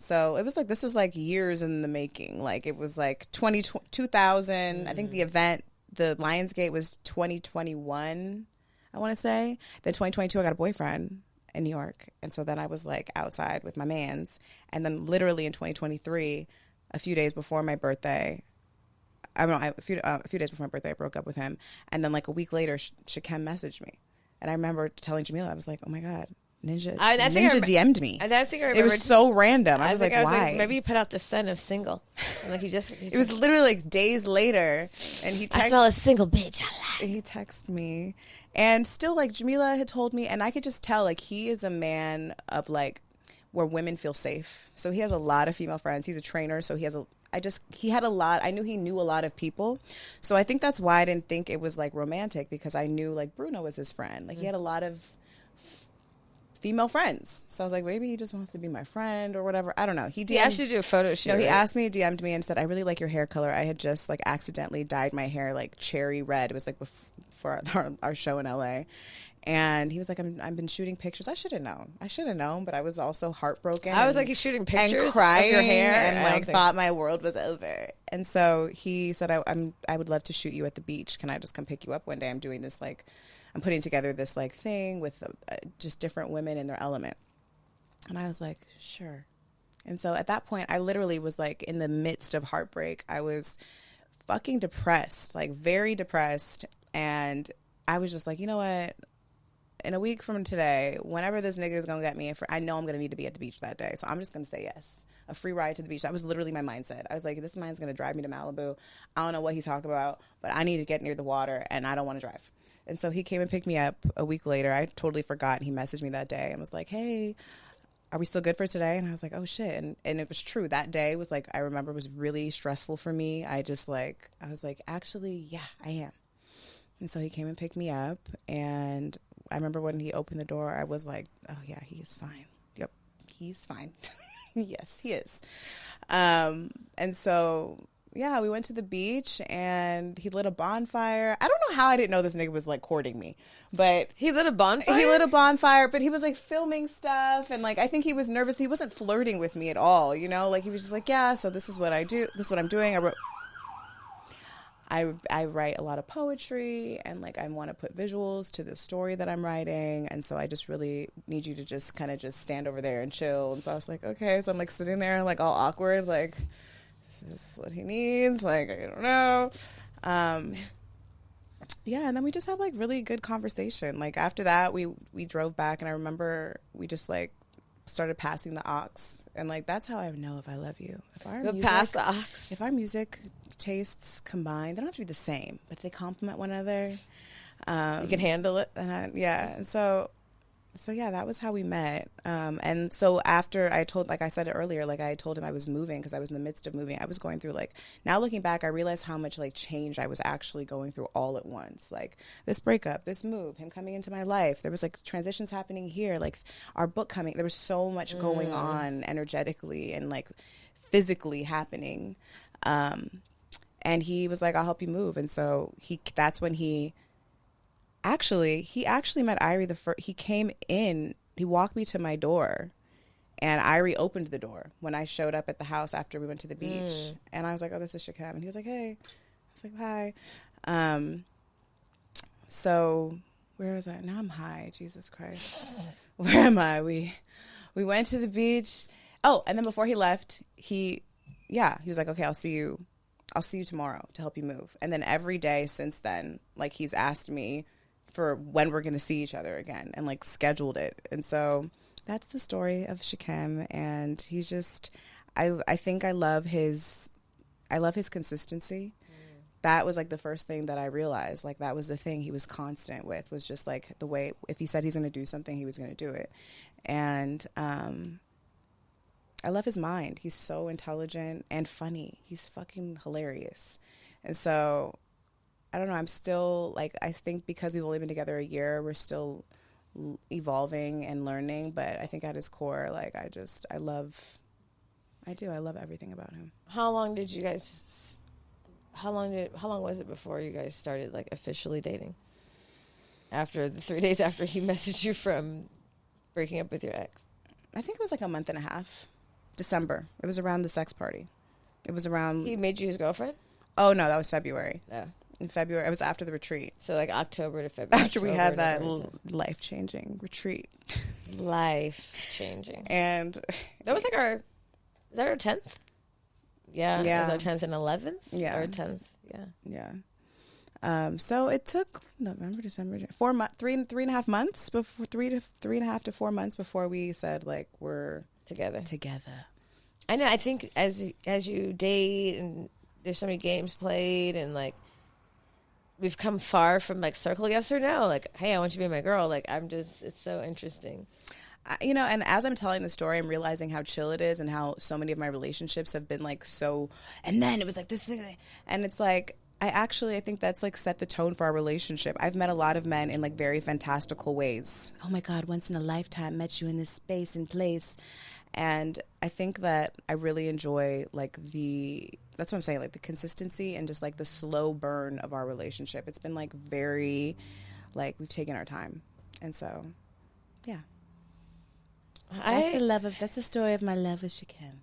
So it was like, this was like years in the making. Like it was like 2000. I think the event, the Lionsgate was 2021, I want to say. Then 2022, I got a boyfriend in New York. And so then I was like outside with my mans. And then literally in 2023, a few days before my birthday, a few days before my birthday, I broke up with him. And then like a week later, Shakem messaged me. And I remember telling Jamila, I was like, oh my God. Ninja DM'd me. I think I remember. It was so random. I was like, why? Maybe you put out the scent of single. And like it was literally like days later, and I smell a single bitch. He texted me, and still like Jamila had told me, and I could just tell like he is a man of like where women feel safe. So he has a lot of female friends. He's a trainer, so he has he had a lot. I knew he knew a lot of people, so I think that's why I didn't think it was like romantic, because I knew like Bruno was his friend. Like he had a lot of female friends. So I was like, maybe he just wants to be my friend or whatever. I don't know. He asked you to do a photo shoot. No, he asked me, DM'd me and said, I really like your hair color. I had just like accidentally dyed my hair like cherry red. It was like for our show in LA. And he was like, I've been shooting pictures. I should have known, but I was also heartbroken. I was like, he's shooting pictures and crying of your hair and like thought my world was over. And so he said, I would love to shoot you at the beach. Can I just come pick you up one day? I'm doing this like, I'm putting together this like thing with just different women in their element. And I was like, sure. And so at that point, I literally was like in the midst of heartbreak. I was fucking depressed, like very depressed. And I was just like, you know what? In a week from today, whenever this nigga is going to get me, I know I'm going to need to be at the beach that day. So I'm just going to say yes. A free ride to the beach. That was literally my mindset. I was like, this man's going to drive me to Malibu. I don't know what he's talking about, but I need to get near the water and I don't want to drive. And so he came and picked me up a week later. I totally forgot. He messaged me that day and was like, hey, are we still good for today? And I was like, oh shit. And it was true. That day was like, I remember was really stressful for me. I was like, actually, yeah, I am. And so he came and picked me up. And I remember when he opened the door, I was like, oh yeah, he is fine. Yep, he's fine. Yes, he is. And so yeah, we went to the beach and he lit a bonfire. I don't know how I didn't know this nigga was like courting me, but he lit a bonfire. He lit a bonfire, but he was like filming stuff, and like I think he was nervous. He wasn't flirting with me at all, you know. Like he was just like, yeah. So this is what I do. This is what I'm doing. I write a lot of poetry, and like I want to put visuals to the story that I'm writing, and so I just really need you to just kind of just stand over there and chill. And so I was like, okay. So I'm like sitting there like all awkward, like, is this what he needs? Like, I don't know. Yeah, and then we just had like really good conversation. Like after that, we drove back, and I remember we just like started passing the aux, and like that's how I know if I love you. Pass the aux. If our music tastes combined, they don't have to be the same, but they complement one another. You can handle it. And so yeah, that was how we met. And so after like I said it earlier, like I told him I was moving because I was in the midst of moving. I was going through like, now looking back, I realized how much like change I was actually going through all at once. Like this breakup, this move, him coming into my life. There was like transitions happening here, like our book coming. There was so much going on energetically and like physically happening. And he was like, I'll help you move. And so that's when he actually met Irie he came in, he walked me to my door, and Irie opened the door when I showed up at the house after we went to the beach. And I was like, oh, this is Shakam. And he was like, hey. I was like, hi. So where was I? Now I'm high. Jesus Christ. Where am I? We went to the beach. Oh, and then before he left, he was like, okay, I'll see you tomorrow to help you move. And then every day since then, like he's asked me for when we're going to see each other again and like scheduled it. And so that's the story of Shakem. And he's just, I think I love his consistency. That was like the first thing that I realized. Like that was the thing he was constant with, was just like the way, if he said he's going to do something, he was going to do it. And, I love his mind. He's so intelligent and funny. He's fucking hilarious. And so I don't know, I'm still, like, I think because we've only been together a year, we're still evolving and learning, but I think at his core, like, I love everything about him. How long was it before you guys started, like, officially dating? After the 3 days after he messaged you from breaking up with your ex? I think it was like a month and a half. December. It was around the sex party. It was around... He made you his girlfriend? Oh, no, that was February. Yeah. In February. It was after the retreat. So like October to February. After we had that life-changing retreat. Life-changing. And... That was like is that our 10th? Yeah. Yeah. It was our 10th and 11th? Yeah. Our 10th. Yeah. Yeah. So it took November, December, 3.5 months before 3.5 to 4 months before we said like we're together. I know. I think as you date and there's so many games played and like we've come far from like circle yes or no. Like, hey, I want you to be my girl. Like it's so interesting. You know, and as I'm telling the story, I'm realizing how chill it is and how so many of my relationships have been like so, and then it was like this thing. And it's like, I think that's like set the tone for our relationship. I've met a lot of men in like very fantastical ways. Oh my God, once in a lifetime, met you in this space and place. And I think that I really enjoy like that's what I'm saying, like the consistency and just like the slow burn of our relationship. It's been like very, like we've taken our time. And so, yeah. That's the story of my love with Shakem.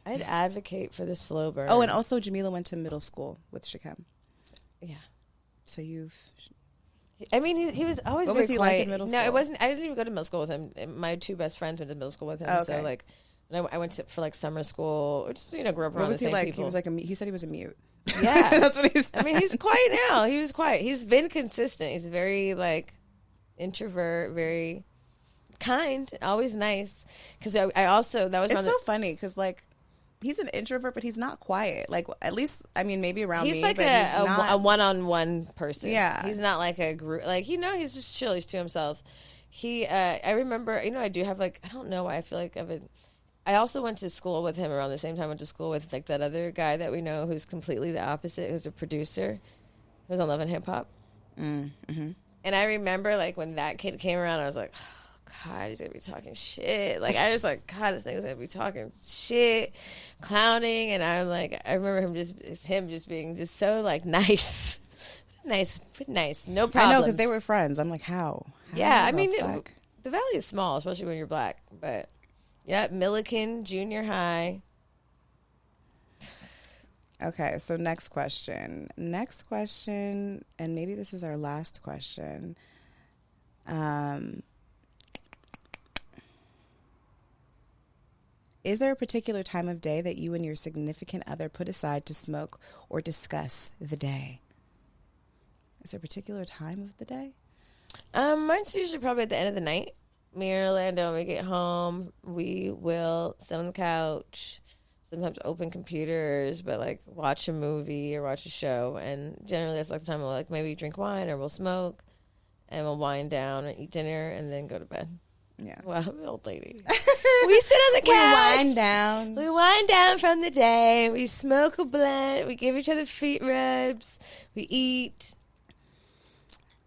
I'd advocate for the slow burn. Oh, and also Jamila went to middle school with Shakem. Yeah. So I mean, he was always what very was he quiet. like in middle school? No, it wasn't. I didn't even go to middle school with him. My two best friends went to middle school with him. Oh, okay. So like, I went for like summer school, or just grew up around the same like? people. He was like he said he was a mute. Yeah, that's what he said. I mean, he's quiet now. He was quiet. He's been consistent. He's very like introvert, very kind, always nice. Because I also that was it's so funny because like he's an introvert, but he's not quiet. Like at least maybe around he's me. Like but he's not a one-on-one person. Yeah, he's not like a group. Like he's just chill. He's to himself. I remember I do have like I don't know why I feel like I also went to school with him around the same time. I went to school with like that other guy that we know who's completely the opposite, who's a producer, who's on Love and Hip Hop. Mm-hmm. And I remember like when that kid came around, I was like, oh, God, he's gonna be talking shit. Like I was like, God, this nigga's gonna be talking shit, clowning, and I'm like, I remember him just being just so like nice, nice, no problem. I know because they were friends. I'm like, how? Yeah, I mean, the valley is small, especially when you're black, but. Yeah, Milliken Junior High. Okay, so next question, and maybe this is our last question. Is there a particular time of day that you and your significant other put aside to smoke or discuss the day? Is there a particular time of the day? Mine's usually probably at the end of the night. me and Orlando, when we get home, we will sit on the couch, sometimes open computers, but like watch a movie or watch a show. And generally that's like the time we'll like maybe drink wine or we'll smoke and we'll wind down and eat dinner and then go to bed. Yeah. Wow, I'm an old lady. We sit on the couch. We wind down. We wind down from the day. We smoke a blunt. We give each other feet rubs. We eat.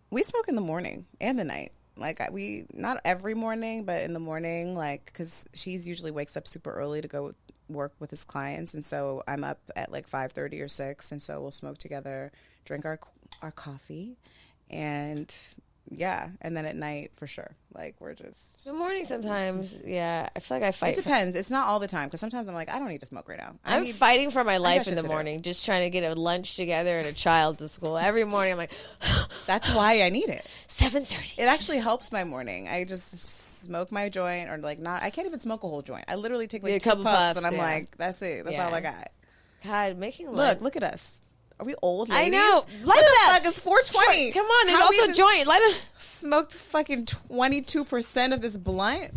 We smoke in the morning and the night. Like, we, not every morning, but in the morning, like, because she's usually wakes up super early to go work with his clients. And so I'm up at like 5:30 or 6. And so we'll smoke together, drink our coffee, and yeah. And then at night, for sure. Like, we're just... The morning sometimes, yeah. I feel like I fight. It depends. It's not all the time, because sometimes I'm like, I don't need to smoke right now. I'm fighting for my life in the morning, just trying to get a lunch together and a child to school. Every morning I'm like... That's why I need it. 7:30. It actually helps my morning. I just smoke my joint, or like not... I can't even smoke a whole joint. I literally take like 2 puffs, and I'm like, that's it. That's all I got. God, making love. Look at us. Are we old ladies? I know. What the fuck is 420? Come on, there's also a joint. Light a... Smoked fucking 22% of this blunt?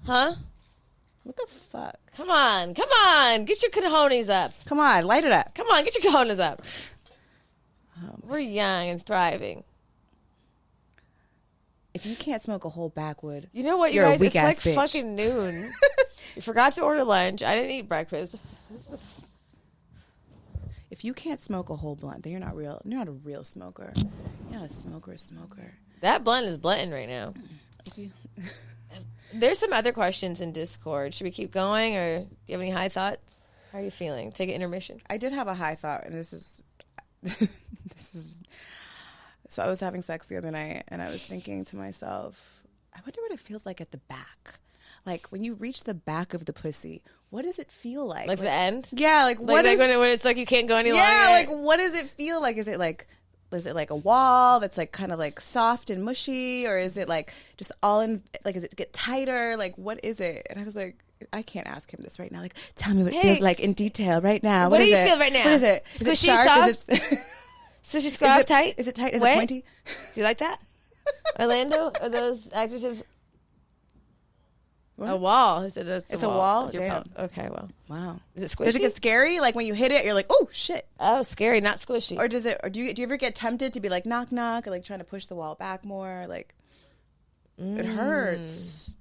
Huh? What the fuck? Come on. Get your cojones up. Come on, light it up. Come on, get your cojones up. We're young and thriving. If you can't smoke a whole backwood, you know what, you you're guys? A weak it's like bitch. Fucking noon. You forgot to order lunch. I didn't eat breakfast. If you can't smoke a whole blunt, then you're not real. You're not a real smoker. You're not a smoker. That blunt is blunting right now. There's some other questions in Discord. Should we keep going, or do you have any high thoughts? How are you feeling? Take an intermission. I did have a high thought, and this is. So I was having sex the other night, and I was thinking to myself, I wonder what it feels like at the back. Like, when you reach the back of the pussy, what does it feel like? Like the end? Yeah, like what is... when it's like you can't go any longer? Yeah, like what does it feel like? Is it like a wall that's like kind of like soft and mushy? Or is it like just all in, like, does it get tighter? Like, what is it? And I was like, I can't ask him this right now. Like, tell me what it feels like in detail right now. What do you feel right now? What is it? Is Squishy, it sharp? soft? Is it... Squishy, soft, tight? Is it tight? Is Wet? it pointy? Do you like that? Orlando? Are those adjectives... What? A wall. It's a wall? Damn. Okay, well. Wow. Is it squishy? Does it get scary? Like when you hit it, you're like, oh shit. Oh, scary, not squishy. Or does it? Or do you ever get tempted to be like knock knock, or like trying to push the wall back more? Like it hurts.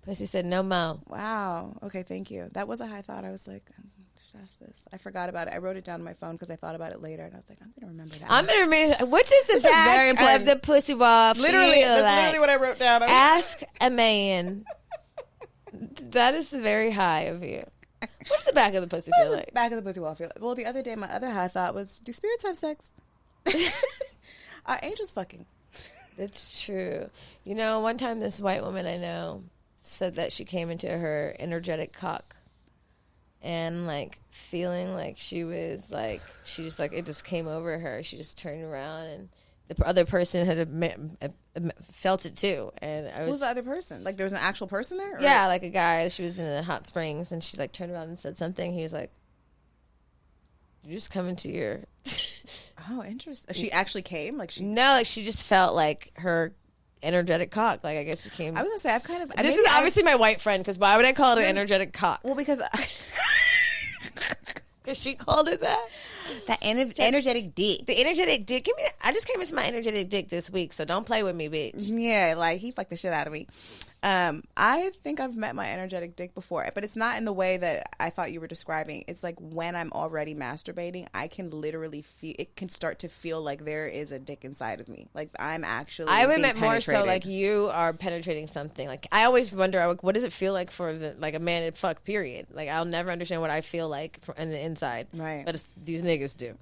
Pussy said no mo. Wow. Okay, thank you. That was a high thought. I was like, I should ask this. I forgot about it. I wrote it down on my phone because I thought about it later, and I was like, I'm gonna remember that. I'm gonna remember. What does the back of the pussy wall feel literally, that's like? literally what I wrote down. Ask a man. That is very high of you. What does the back of the pussy feel like? Back of the pussy wall feel like? Well, the other day, my other high thought was, do spirits have sex? Are angels fucking? It's true. You know, one time this white woman I know said that she came into her energetic cock and like feeling like she was like, she just like, it just came over her. She just turned around and the other person had felt it too. And I was... Who's the other person? Like there was an actual person there? Or? Yeah, like a guy. She was in the hot springs and she like turned around and said something. He was like, you're just coming to your... Oh, interesting. She actually came? Like she... No, like she just felt like her energetic cock. Like I guess she came... I was going to say, I've kind of... This is obviously my white friend, because why would I call it an energetic cock? Well, because... Because she called it that. That energetic dick. The energetic dick. Give me. I just came into my energetic dick this week, so don't play with me, bitch. Yeah, like he fucked the shit out of me. I think I've met my energetic dick before, but it's not in the way that I thought you were describing. It's like when I'm already masturbating, I can literally feel, it can start to feel like there is a dick inside of me. Like I'm actually I would being meant more so penetrated. like you are penetrating something. Like I always wonder, like, what does it feel like for the like a man in fuck period? Like I'll never understand what I feel like in the inside. Right. But these niggas do.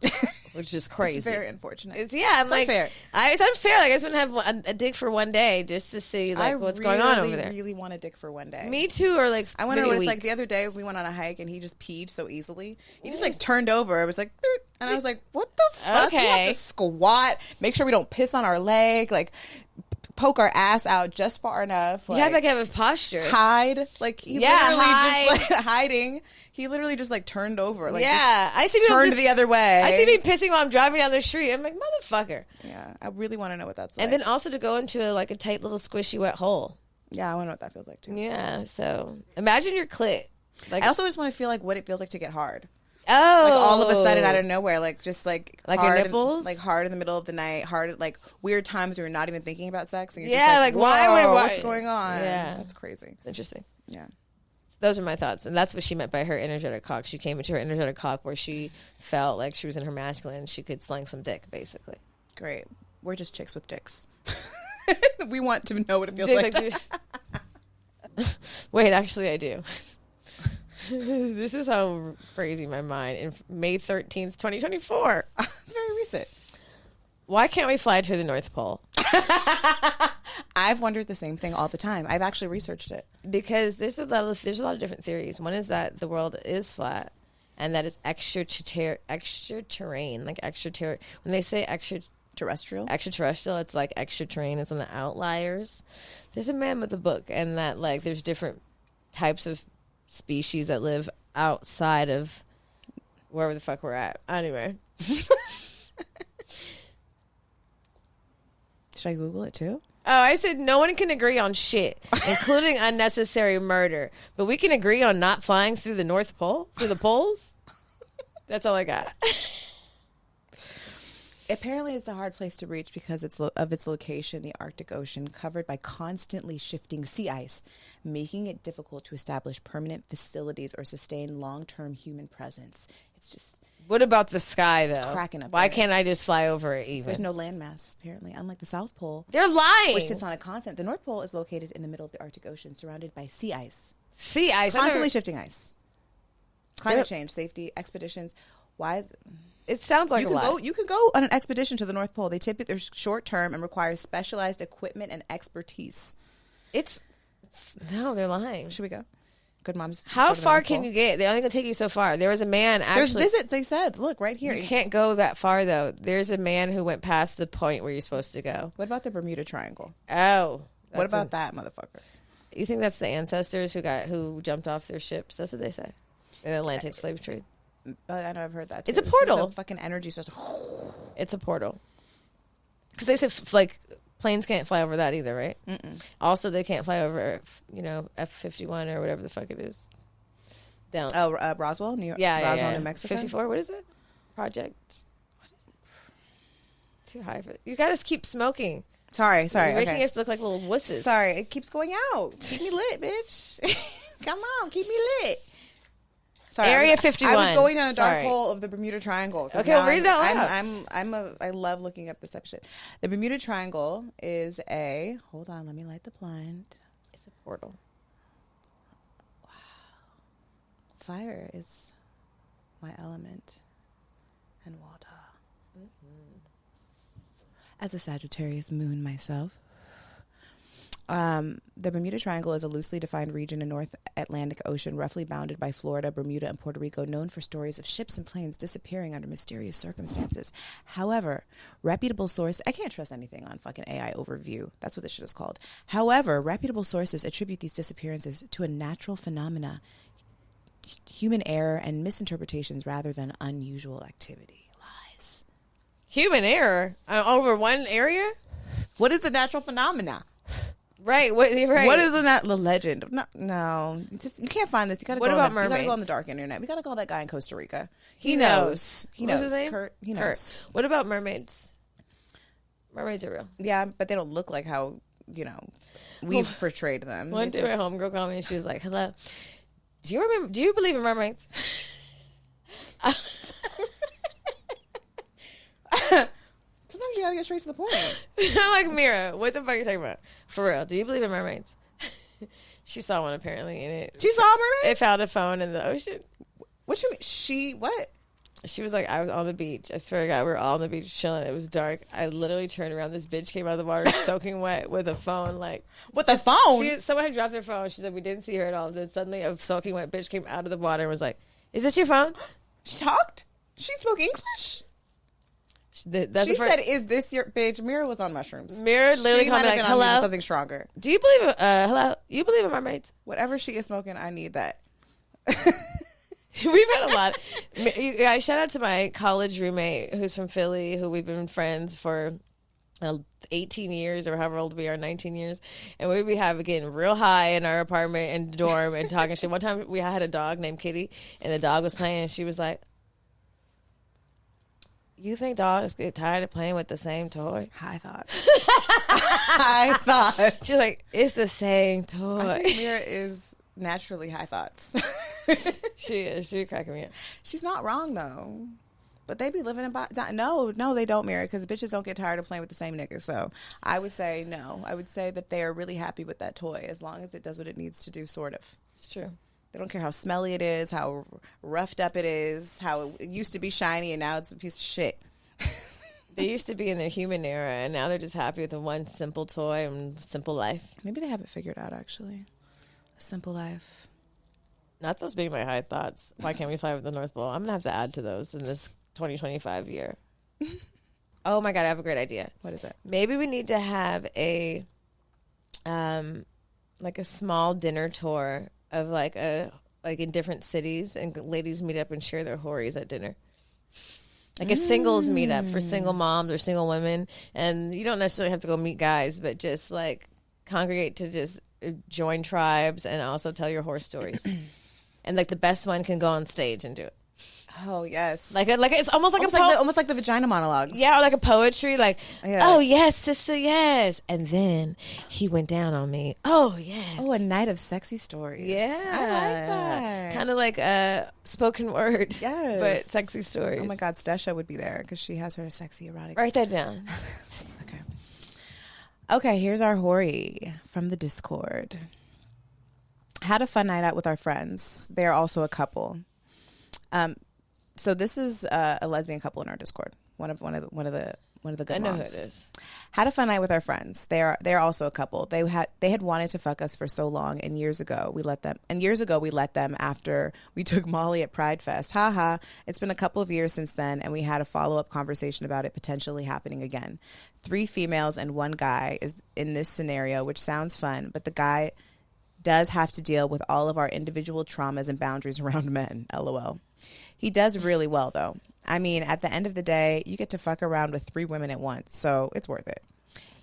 Which is crazy. It's very unfortunate. It's like unfair. It's unfair. Like I just want to have a dick for one day just to see like what's going on over there. I really want a dick for one day. Me too. Or like I wonder what it's like. The other day we went on a hike and he just peed so easily. He just like turned over. It was like, and I was like, what the fuck? Okay. We have to squat. Make sure we don't piss on our leg. Like poke our ass out just far enough. Like, you have to have a posture. Hide. Like he's literally just like hiding. He literally just like turned over. Like I see people turned the other way. I see me pissing while I'm driving down the street. I'm like, motherfucker. Yeah, I really want to know what that's like. And then also to go into a tight little squishy wet hole. Yeah, I want to know what that feels like, too. Yeah, so imagine your clit. Like, I also just want to feel like what it feels like to get hard. Oh. Like, all of a sudden, out of nowhere, like, just, like your nipples? Hard in the middle of the night, hard, like, weird times where you're not even thinking about sex. And you're just like, why? What's going on? Yeah. That's crazy. Interesting. Yeah. Those are my thoughts. And that's what she meant by her energetic cock. She came into her energetic cock where she felt like she was in her masculine. She could sling some dick, basically. Great. We're just chicks with dicks. We want to know what it feels like. Wait, actually, I do. This is how crazy my mind. In May 13th, 2024. It's very recent. Why can't we fly to the North Pole? I've wondered the same thing all the time. I've actually researched it. Because there's a lot of different theories. One is that the world is flat and that it's extra terrain. Like when they say extraterrestrial, it's like extra terrain. It's on the outliers. There's a man with a book, and that like there's different types of species that live outside of wherever the fuck we're at. Anyway. Should I Google it too? Oh, I said no one can agree on shit, including unnecessary murder. But we can agree on not flying through the North Pole, through the poles. That's all I got. Apparently, it's a hard place to reach because of its location, the Arctic Ocean, covered by constantly shifting sea ice, making it difficult to establish permanent facilities or sustain long-term human presence. It's just... What about the sky, though? It's cracking up. Why can't I just fly over it even? There's no landmass, apparently. Unlike the South Pole. They're lying! Which sits on a continent. The North Pole is located in the middle of the Arctic Ocean, surrounded by sea ice. Sea ice? Constantly shifting ice. Climate change, safety, expeditions. Why is... It sounds like you could go on an expedition to the North Pole. They're short term and require specialized equipment and expertise. No, they're lying. Should we go? Good moms. How far can you get? They're only going to take you so far. There was a man actually. There's visits, they said. Look, right here. You can't go that far, though. There's a man who went past the point where you're supposed to go. What about the Bermuda Triangle? Oh. What about that, motherfucker? You think that's the ancestors who jumped off their ships? That's what they say. In the Atlantic slave trade. I know, I've heard that too. It's a portal. This is a fucking energy source. It's a portal. Because they said, like, planes can't fly over that either, right? Mm-mm. Also, they can't fly over, F-51 or whatever the fuck it is. Down. Oh, Roswell, New York. Yeah, Roswell, New Mexico. 54. What is it? Project. What is it? Too high for it. You gotta keep smoking. Sorry. You're making us look like little wusses. Sorry, it keeps going out. Keep me lit, bitch. Come on, keep me lit. Sorry, Area 51. I was going down a dark hole of the Bermuda Triangle. Okay, well, read it out loud. I love looking up this type of shit. The Bermuda Triangle is hold on, let me light the blunt. It's a portal. Wow. Fire is my element. And water. Mm-hmm. As a Sagittarius moon myself. The Bermuda Triangle is a loosely defined region in North Atlantic Ocean, roughly bounded by Florida, Bermuda, and Puerto Rico, known for stories of ships and planes disappearing under mysterious circumstances. However, reputable sources... I can't trust anything on fucking AI overview. That's what this shit is called. However, reputable sources attribute these disappearances to a natural phenomena, human error, and misinterpretations rather than unusual activity. Lies. Human error? Over one area? What is the natural phenomena? Right. What is the legend? No. You can't find this. You gotta mermaids? You gotta go on the dark internet. We gotta call that guy in Costa Rica. He knows. He knows. What's his name? Kurt. He knows. Kurt. What about mermaids? Mermaids are real. Yeah, but they don't look like how we've portrayed them. One day my homegirl called me and she was like, "Hello, do you believe in mermaids?" Sometimes you gotta get straight to the point. I'm like, Mira, what the fuck are you talking about? For real, do you believe in mermaids? She saw one apparently in it. She saw a mermaid? It found a phone in the ocean. What you mean? What? She was like, I was on the beach. I swear to God, we were all on the beach chilling. It was dark. I literally turned around. This bitch came out of the water soaking wet with a phone. Like, with a phone? Someone had dropped their phone. She said, we didn't see her at all. Then suddenly a soaking wet bitch came out of the water and was like, is this your phone? She talked? She spoke English? She said, "Is this your bitch?" Mira was on mushrooms. Mira literally called me like, "Hello, something stronger." Do you believe? Hello, you believe in mermaids? Whatever she is smoking, I need that. We've had a lot. I shout out to my college roommate who's from Philly, who we've been friends for 18 years or however old we are, 19 years, and we'd be getting real high in our apartment and dorm and talking shit. One time we had a dog named Kitty, and the dog was playing, and she was like, "You think dogs get tired of playing with the same toy?" I thought. She's like, "It's the same toy." I think Mira is naturally high thoughts. She is. She cracking me up. She's not wrong though. But they be living in... No, they don't, Mira, because bitches don't get tired of playing with the same nigga. So I would say no. I would say that they are really happy with that toy as long as it does what it needs to do, sort of. It's true. They don't care how smelly it is, how roughed up it is, how it used to be shiny and now it's a piece of shit. They used to be in their human era, and now they're just happy with the one simple toy and simple life. Maybe they have it figured out, actually. A simple life. Not those being my high thoughts. Why can't we fly with the North Pole? I'm going to have to add to those in this 2025 year. Oh my God, I have a great idea. What is it? Maybe we need to have a like a small dinner tour of like in different cities, and ladies meet up and share their horries at dinner. Like a singles meetup for single moms or single women, and you don't necessarily have to go meet guys, but just like congregate to just join tribes and also tell your horror stories. And like the best one can go on stage and do it. Oh yes, like it's almost like almost like the vagina monologues. Yeah, or like a poetry, like oh yes, sister, yes, and then he went down on me. Oh yes. Oh, a night of sexy stories. Yeah, I like that. Kind of like a spoken word. Yes, but sexy stories. Oh my God, Stesha would be there because she has her sexy erotic. Write that down. Okay, here's our hoary from the Discord. Had a fun night out with our friends. They are also a couple. So this is a lesbian couple in our Discord. One of the good moms. I know who it is. Had a fun night with our friends. They're also a couple. They had wanted to fuck us for so long, and years ago we let them after we took Molly at Pride Fest. Haha. It's been a couple of years since then, and we had a follow-up conversation about it potentially happening again. 3 females and 1 guy is in this scenario, which sounds fun, but the guy does have to deal with all of our individual traumas and boundaries around men. LOL. He does really well, though. I mean, at the end of the day, you get to fuck around with 3 women at once, so it's worth it.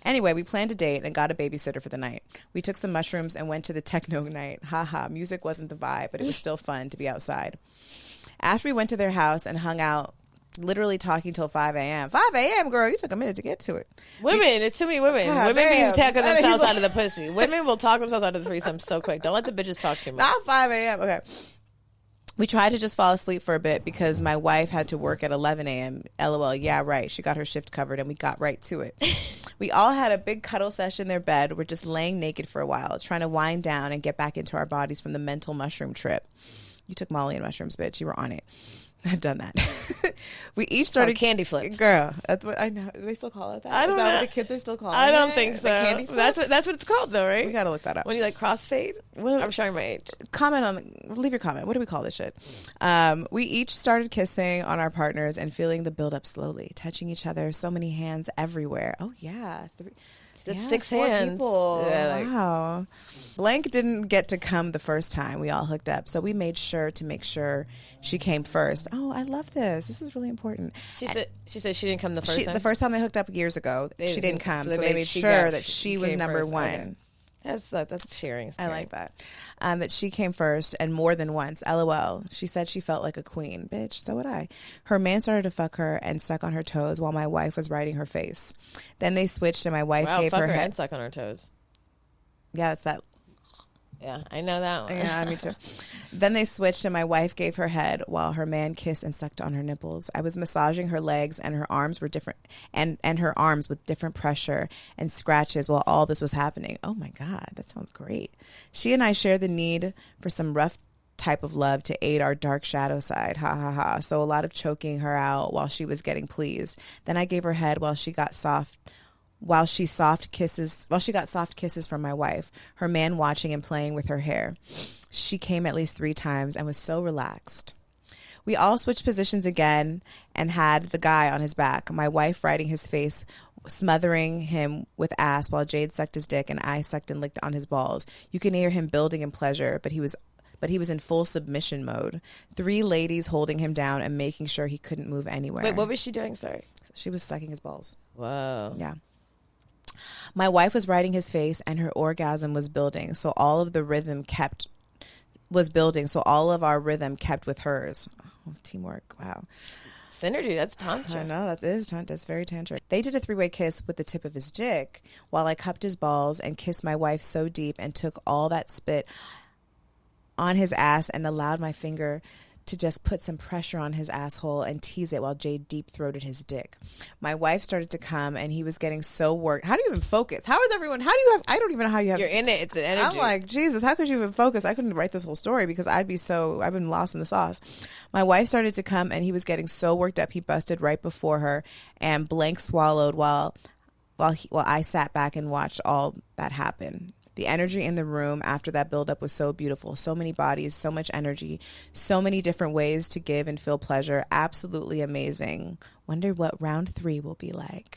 Anyway, we planned a date and got a babysitter for the night. We took some mushrooms and went to the techno night. Haha, music wasn't the vibe, but it was still fun to be outside. After we went to their house and hung out, literally talking till 5 a.m. 5 a.m., girl, you took a minute to get to it. It's too many women. Women be talking themselves out of the pussy. Women will talk themselves out of the threesome so quick. Don't let the bitches talk too much. Not 5 a.m. Okay. We tried to just fall asleep for a bit because my wife had to work at 11 a.m. LOL. Yeah, right. She got her shift covered and we got right to it. We all had a big cuddle session in their bed. We're just laying naked for a while, trying to wind down and get back into our bodies from the mental mushroom trip. You took Molly and mushrooms, bitch. You were on it. I've done that. We each started candy flip. Girl, that's what I know. Do they still call it that? I don't know. What the kids are still calling it? I don't think so. The candy flip? That's what it's called, though, right? We gotta look that up. When you like crossfade. I'm showing my age. Leave your comment. What do we call this shit? We each started kissing on our partners and feeling the build up slowly, touching each other. So many hands everywhere. Oh yeah. That's 6 hands. People. Yeah, wow. Blank didn't get to come the first time we all hooked up, so we made sure to make sure she came first. Oh, I love this. This is really important. She said she didn't come the first time? The first time they hooked up years ago, she didn't come, so they made sure that she was number one. Okay. That's sharing. I like that. That she came first and more than once. LOL. She said she felt like a queen. Bitch, so would I. Her man started to fuck her and suck on her toes while my wife was riding her face. Then they switched and my wife gave fuck her her head. and suck on her toes. Yeah, it's that. Yeah, I know that one. Yeah, me too. Then they switched and my wife gave her head while her man kissed and sucked on her nipples. I was massaging her legs and her arms were different and her arms with different pressure and scratches while all this was happening. Oh my God, that sounds great. She and I share the need for some rough type of love to aid our dark shadow side. Ha ha ha. So a lot of choking her out while she was getting pleased. Then I gave her head while she got soft kisses from my wife, her man watching and playing with her hair. She came at least 3 times and was so relaxed. We all switched positions again and had the guy on his back, my wife riding his face, smothering him with ass while Jade sucked his dick and I sucked and licked on his balls. You can hear him building in pleasure, but he was in full submission mode. 3 ladies holding him down and making sure he couldn't move anywhere. Wait, what was she doing? Sorry. She was sucking his balls. Whoa. Yeah. My wife was riding his face and her orgasm was building, so all of our rhythm kept with hers. Oh, teamwork. Wow. Synergy, that's tantra. I know, that's very tantric. They did a 3-way kiss with the tip of his dick while I cupped his balls and kissed my wife so deep and took all that spit on his ass and allowed my finger to just put some pressure on his asshole and tease it while Jay deep-throated his dick. My wife started to come and he was getting so worked. How do you even focus? I don't even know how you have... You're in it. It's an energy. I'm like, Jesus, how could you even focus? I couldn't write this whole story because I've been lost in the sauce. My wife started to come and he was getting so worked up he busted right before her and blank swallowed while I sat back and watched all that happen. The energy in the room after that buildup was so beautiful. So many bodies, so much energy, so many different ways to give and feel pleasure. Absolutely amazing. Wonder what round 3 will be like.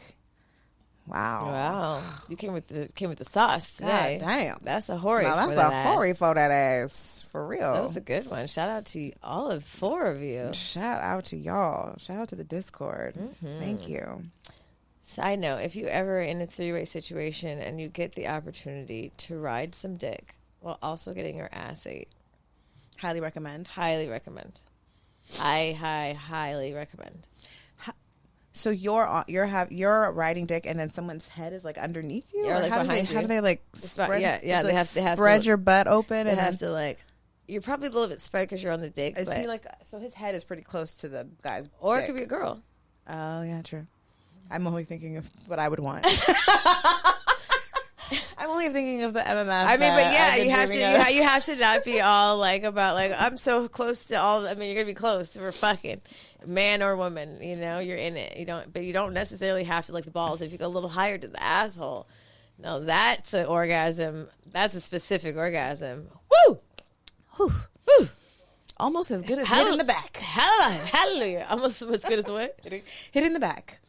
Wow. You came with the sauce today. God damn. That's a horry. No, that's a horry for that ass. For real. That was a good one. Shout out to all of 4 of you. Shout out to y'all. Shout out to the Discord. Mm-hmm. Thank you. Side note, if you ever in a 3-way situation and you get the opportunity to ride some dick while also getting your ass ate. Highly recommend. Highly recommend. Highly recommend. So you're riding dick and then someone's head is like underneath you? Yeah, or like behind you. How do they like spread? Yeah, they have to spread your butt open. They have to like, you're probably a little bit spread because you're on the dick. Is he like, so his head is pretty close to the guy's or dick. It could be a girl. Oh, yeah, true. I'm only thinking of what I would want. I'm only thinking of the MMF. I mean, but yeah, you have to not be all like about like I'm so close to all. I mean, you're gonna be close. We're fucking man or woman. You know, you're in it. You don't necessarily have to like the balls. If you go a little higher to the asshole, no, that's an orgasm. That's a specific orgasm. Woo, whew, woo. Almost as good as hit in the back. Hallelujah. Almost as good as what? Hit in the back.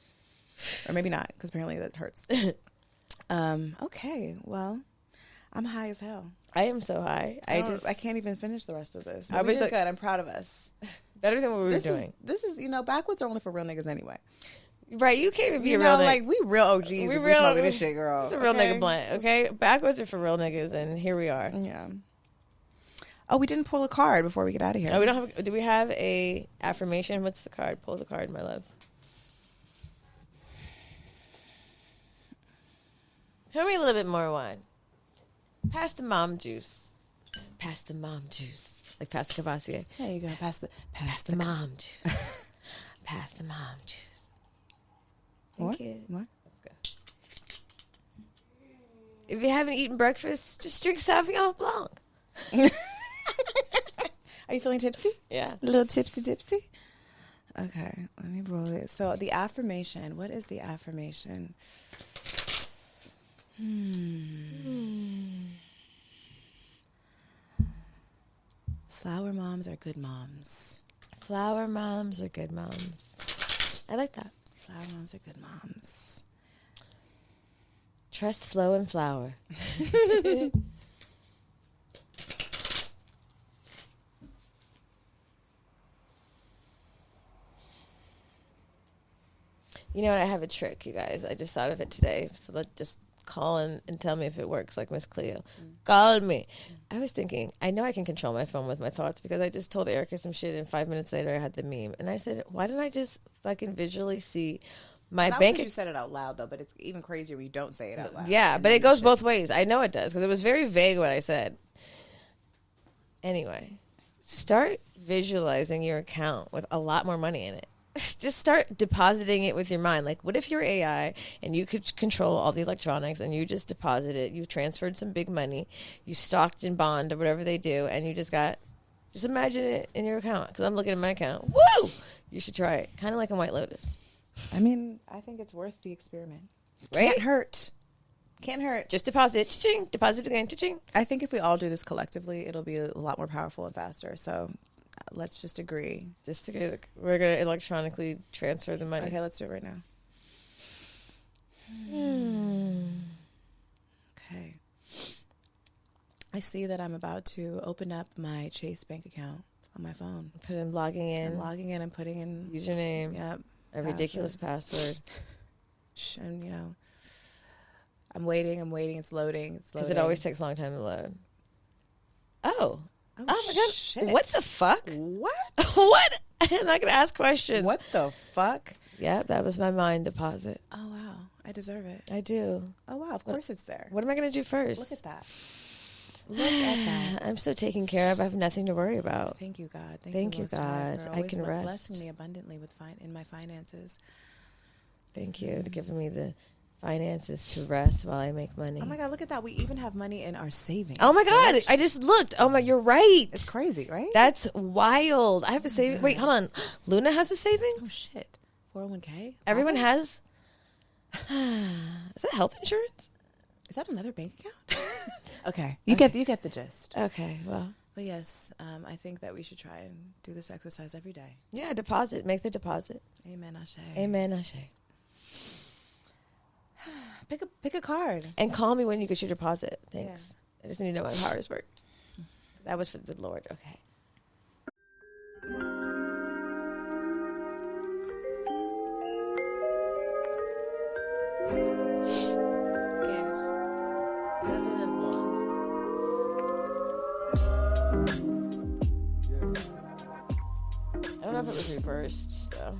Or maybe not, because apparently that hurts. Okay, well, I'm high as hell. I am so high. I can't even finish the rest of this. I we did good. I'm proud of us. Better than what we were doing. This is, backwoods are only for real niggas anyway. Right, you can't even be a real nigga. Like, we real OGs we smoking this shit, girl. It's a real nigga blunt, okay? Backwoods are for real niggas, and here we are. Yeah. Oh, we didn't pull a card before we get out of here. Oh, we don't have. Do we have a affirmation? What's the card? Pull the card, my love. Tell me a little bit more wine. Pass the mom juice. Pass the mom juice. Like pass the Cavassier. There you go. Pass the mom juice. Pass the mom juice. Thank you. What? Let's go. If you haven't eaten breakfast, just drink Sauvignon Blanc. Are you feeling tipsy? Yeah. A little tipsy. Okay. Let me roll it. So the affirmation. What is the affirmation? Flower moms are good moms. Flower moms are good moms. I like that. Flower moms are good moms. Trust flow and flower. You know what? I have a trick, you guys. I just thought of it today. So let's just call in and tell me if it works, like Miss Cleo. Call me. I was thinking, I know I can control my phone with my thoughts because I just told Erica some shit and 5 minutes later I had the meme. And I said, why didn't I just fucking visually see my Not bank because you said it out loud, though, but it's even crazier when you don't say it out loud. Yeah, but it goes both ways. I know it does because it was very vague what I said. Anyway, start visualizing your account with a lot more money in it. Just start depositing it with your mind. Like, what if you're AI and you could control all the electronics and you just deposited, you transferred some big money, you stocked in bond or whatever they do, and you just imagine it in your account. Because I'm looking at my account. Woo! You should try it. Kind of like a White Lotus. I mean, I think it's worth the experiment. Right? Can't hurt. Just deposit it. Cha-ching. Deposit again. Cha-ching. I think if we all do this collectively, it'll be a lot more powerful and faster. So let's just agree. We're going to electronically transfer the money. Okay, let's do it right now. Okay. I see that I'm about to open up my Chase bank account on my phone. Logging in. I'm logging in and putting in username. Yep. A ridiculous password. And, I'm waiting. It's loading. Because it always takes a long time to load. Oh my God. Shit. What the fuck? What? What? I'm not going to ask questions. What the fuck? Yep, that was my mind deposit. Oh, wow. I deserve it. I do. Oh, wow. Of course it's there. What am I going to do first? Look at that. Look at that. I'm so taken care of. I have nothing to worry about. Thank you, God. Thank you, God. For I can rest. Blessing me abundantly with in my finances. Thank you for giving me the finances to rest while I make money. Oh my God, look at that. We even have money in our savings. Oh my God, I just looked. Oh my, you're right. It's crazy, right? That's wild. I have a savings. Wait, hold on. Luna has a savings? Oh shit. 401k? Everyone has? Is that health insurance? Is that another bank account? Okay. You get the gist. Okay, well. But yes, I think that we should try and do this exercise every day. Yeah, deposit. Make the deposit. Amen, Ashe. Amen, Ashe. Pick a card. And call me when you get your deposit. Thanks. Yeah. I just need to know my powers worked. That was for the Lord. Okay. Yes. 7 of Wands. I don't know if it was reversed, though.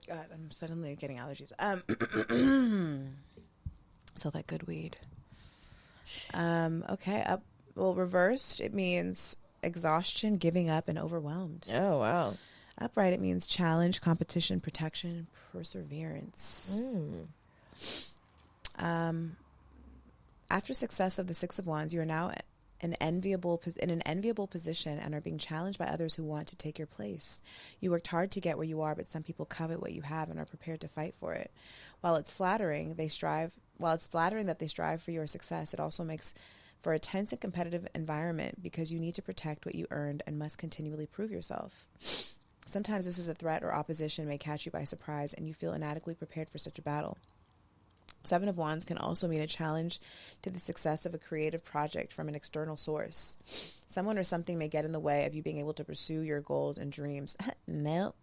God, I'm suddenly getting allergies. So that good weed. Okay. Reversed, it means exhaustion, giving up, and overwhelmed. Oh, wow. Upright, it means challenge, competition, protection, and perseverance. After success of the 6 of Wands, you are now in an enviable position and are being challenged by others who want to take your place. You worked hard to get where you are, but some people covet what you have and are prepared to fight for it. While it's flattering that they strive for your success, it also makes for a tense and competitive environment because you need to protect what you earned and must continually prove yourself. Sometimes this is a threat or opposition may catch you by surprise and you feel inadequately prepared for such a battle. 7 of Wands can also mean a challenge to the success of a creative project from an external source. Someone or something may get in the way of you being able to pursue your goals and dreams. No.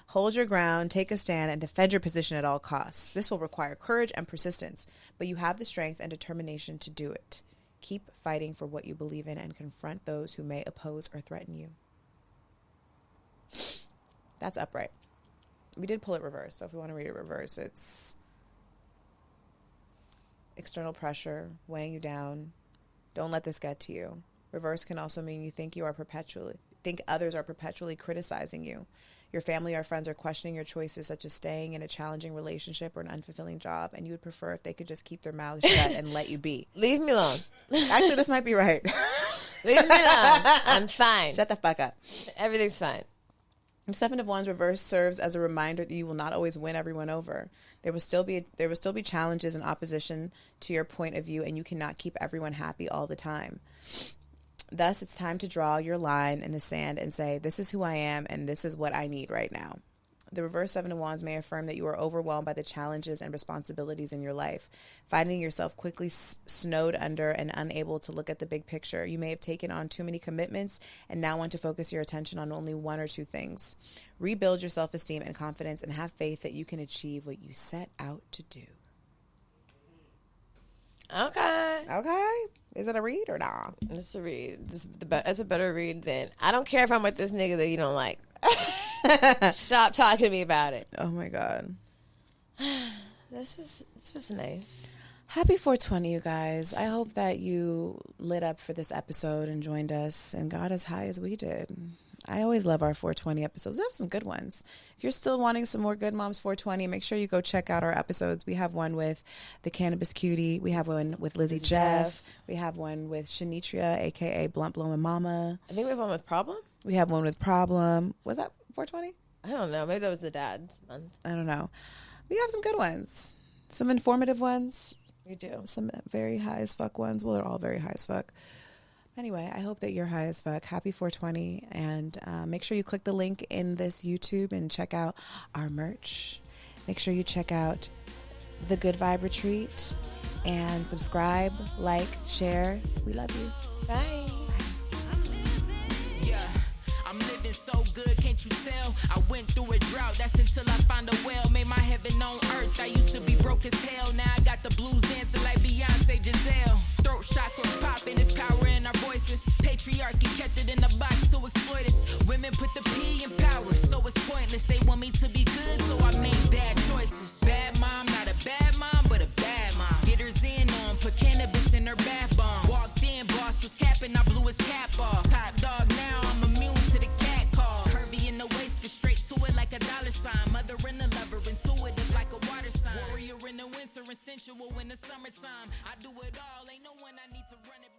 Hold your ground, take a stand, and defend your position at all costs. This will require courage and persistence, but you have the strength and determination to do it. Keep fighting for what you believe in and confront those who may oppose or threaten you. That's upright. We did pull it reverse, so if we want to read it reverse, it's external pressure weighing you down. Don't let this get to you. Reverse can also mean you think others are perpetually criticizing you. Your family or friends are questioning your choices, such as staying in a challenging relationship or an unfulfilling job, and you would prefer if they could just keep their mouths shut and let you be. Leave me alone. Actually, this might be right. Leave me alone. I'm fine. Shut the fuck up. Everything's fine. The 7 of Wands reverse serves as a reminder that you will not always win everyone over. There will still be challenges and opposition to your point of view, and you cannot keep everyone happy all the time. Thus, it's time to draw your line in the sand and say, this is who I am, and this is what I need right now. The reverse 7 of Wands may affirm that you are overwhelmed by the challenges and responsibilities in your life, finding yourself quickly snowed under and unable to look at the big picture. You may have taken on too many commitments and now want to focus your attention on only one or two things. Rebuild your self-esteem and confidence and have faith that you can achieve what you set out to do. Okay. Is it a read or not? It's a read. That's a better read than, I don't care if I'm with this nigga that you don't like. Stop talking to me about it. Oh my God. This was nice. Happy 420, you guys. I hope that you lit up for this episode and joined us and got as high as we did. I always love our 420 episodes. There's some good ones. If you're still wanting some more Good Moms 420, make sure you go check out our episodes. We have one with the Cannabis Cutie. We have one with Lizzie Jeff. We have one with Shanitria, a.k.a. Blunt Blowing Mama. I think we have one with Problem. We have one with Problem. Was that 420? I don't know. Maybe that was the dad's month. I don't know. We have some good ones. Some informative ones. We do. Some very high as fuck ones. Well, they're all very high as fuck. Anyway, I hope that you're high as fuck. Happy 420. And make sure you click the link in this YouTube and check out our merch. Make sure you check out the Good Vibe Retreat. And subscribe, like, share. We love you. Bye. I'm living so good. can't you tell? I went through a drought, that's until I found a well. Made my heaven on earth, I used to be broke as hell. Now I got the blues dancing like Beyonce, Giselle. Throat chakra popping, it's power in our voices. Patriarchy kept it in the box to exploit us. Women put the P in power, so it's pointless. They want me to be good, so I made bad choices. Bad mom, not a bad mom, but a bad mom. Get her Zen on, put cannabis in her bath bomb. Walked in, boss was capping, I blew his cap off. Top dog now, I'm immune to the cat calls. Curvy in the waist, but straight to it like a dollar sign. Mother and a lover, intuitive like a water sign. Warrior in the winter and sensual in the summertime. I do it all, ain't no one I need to run it.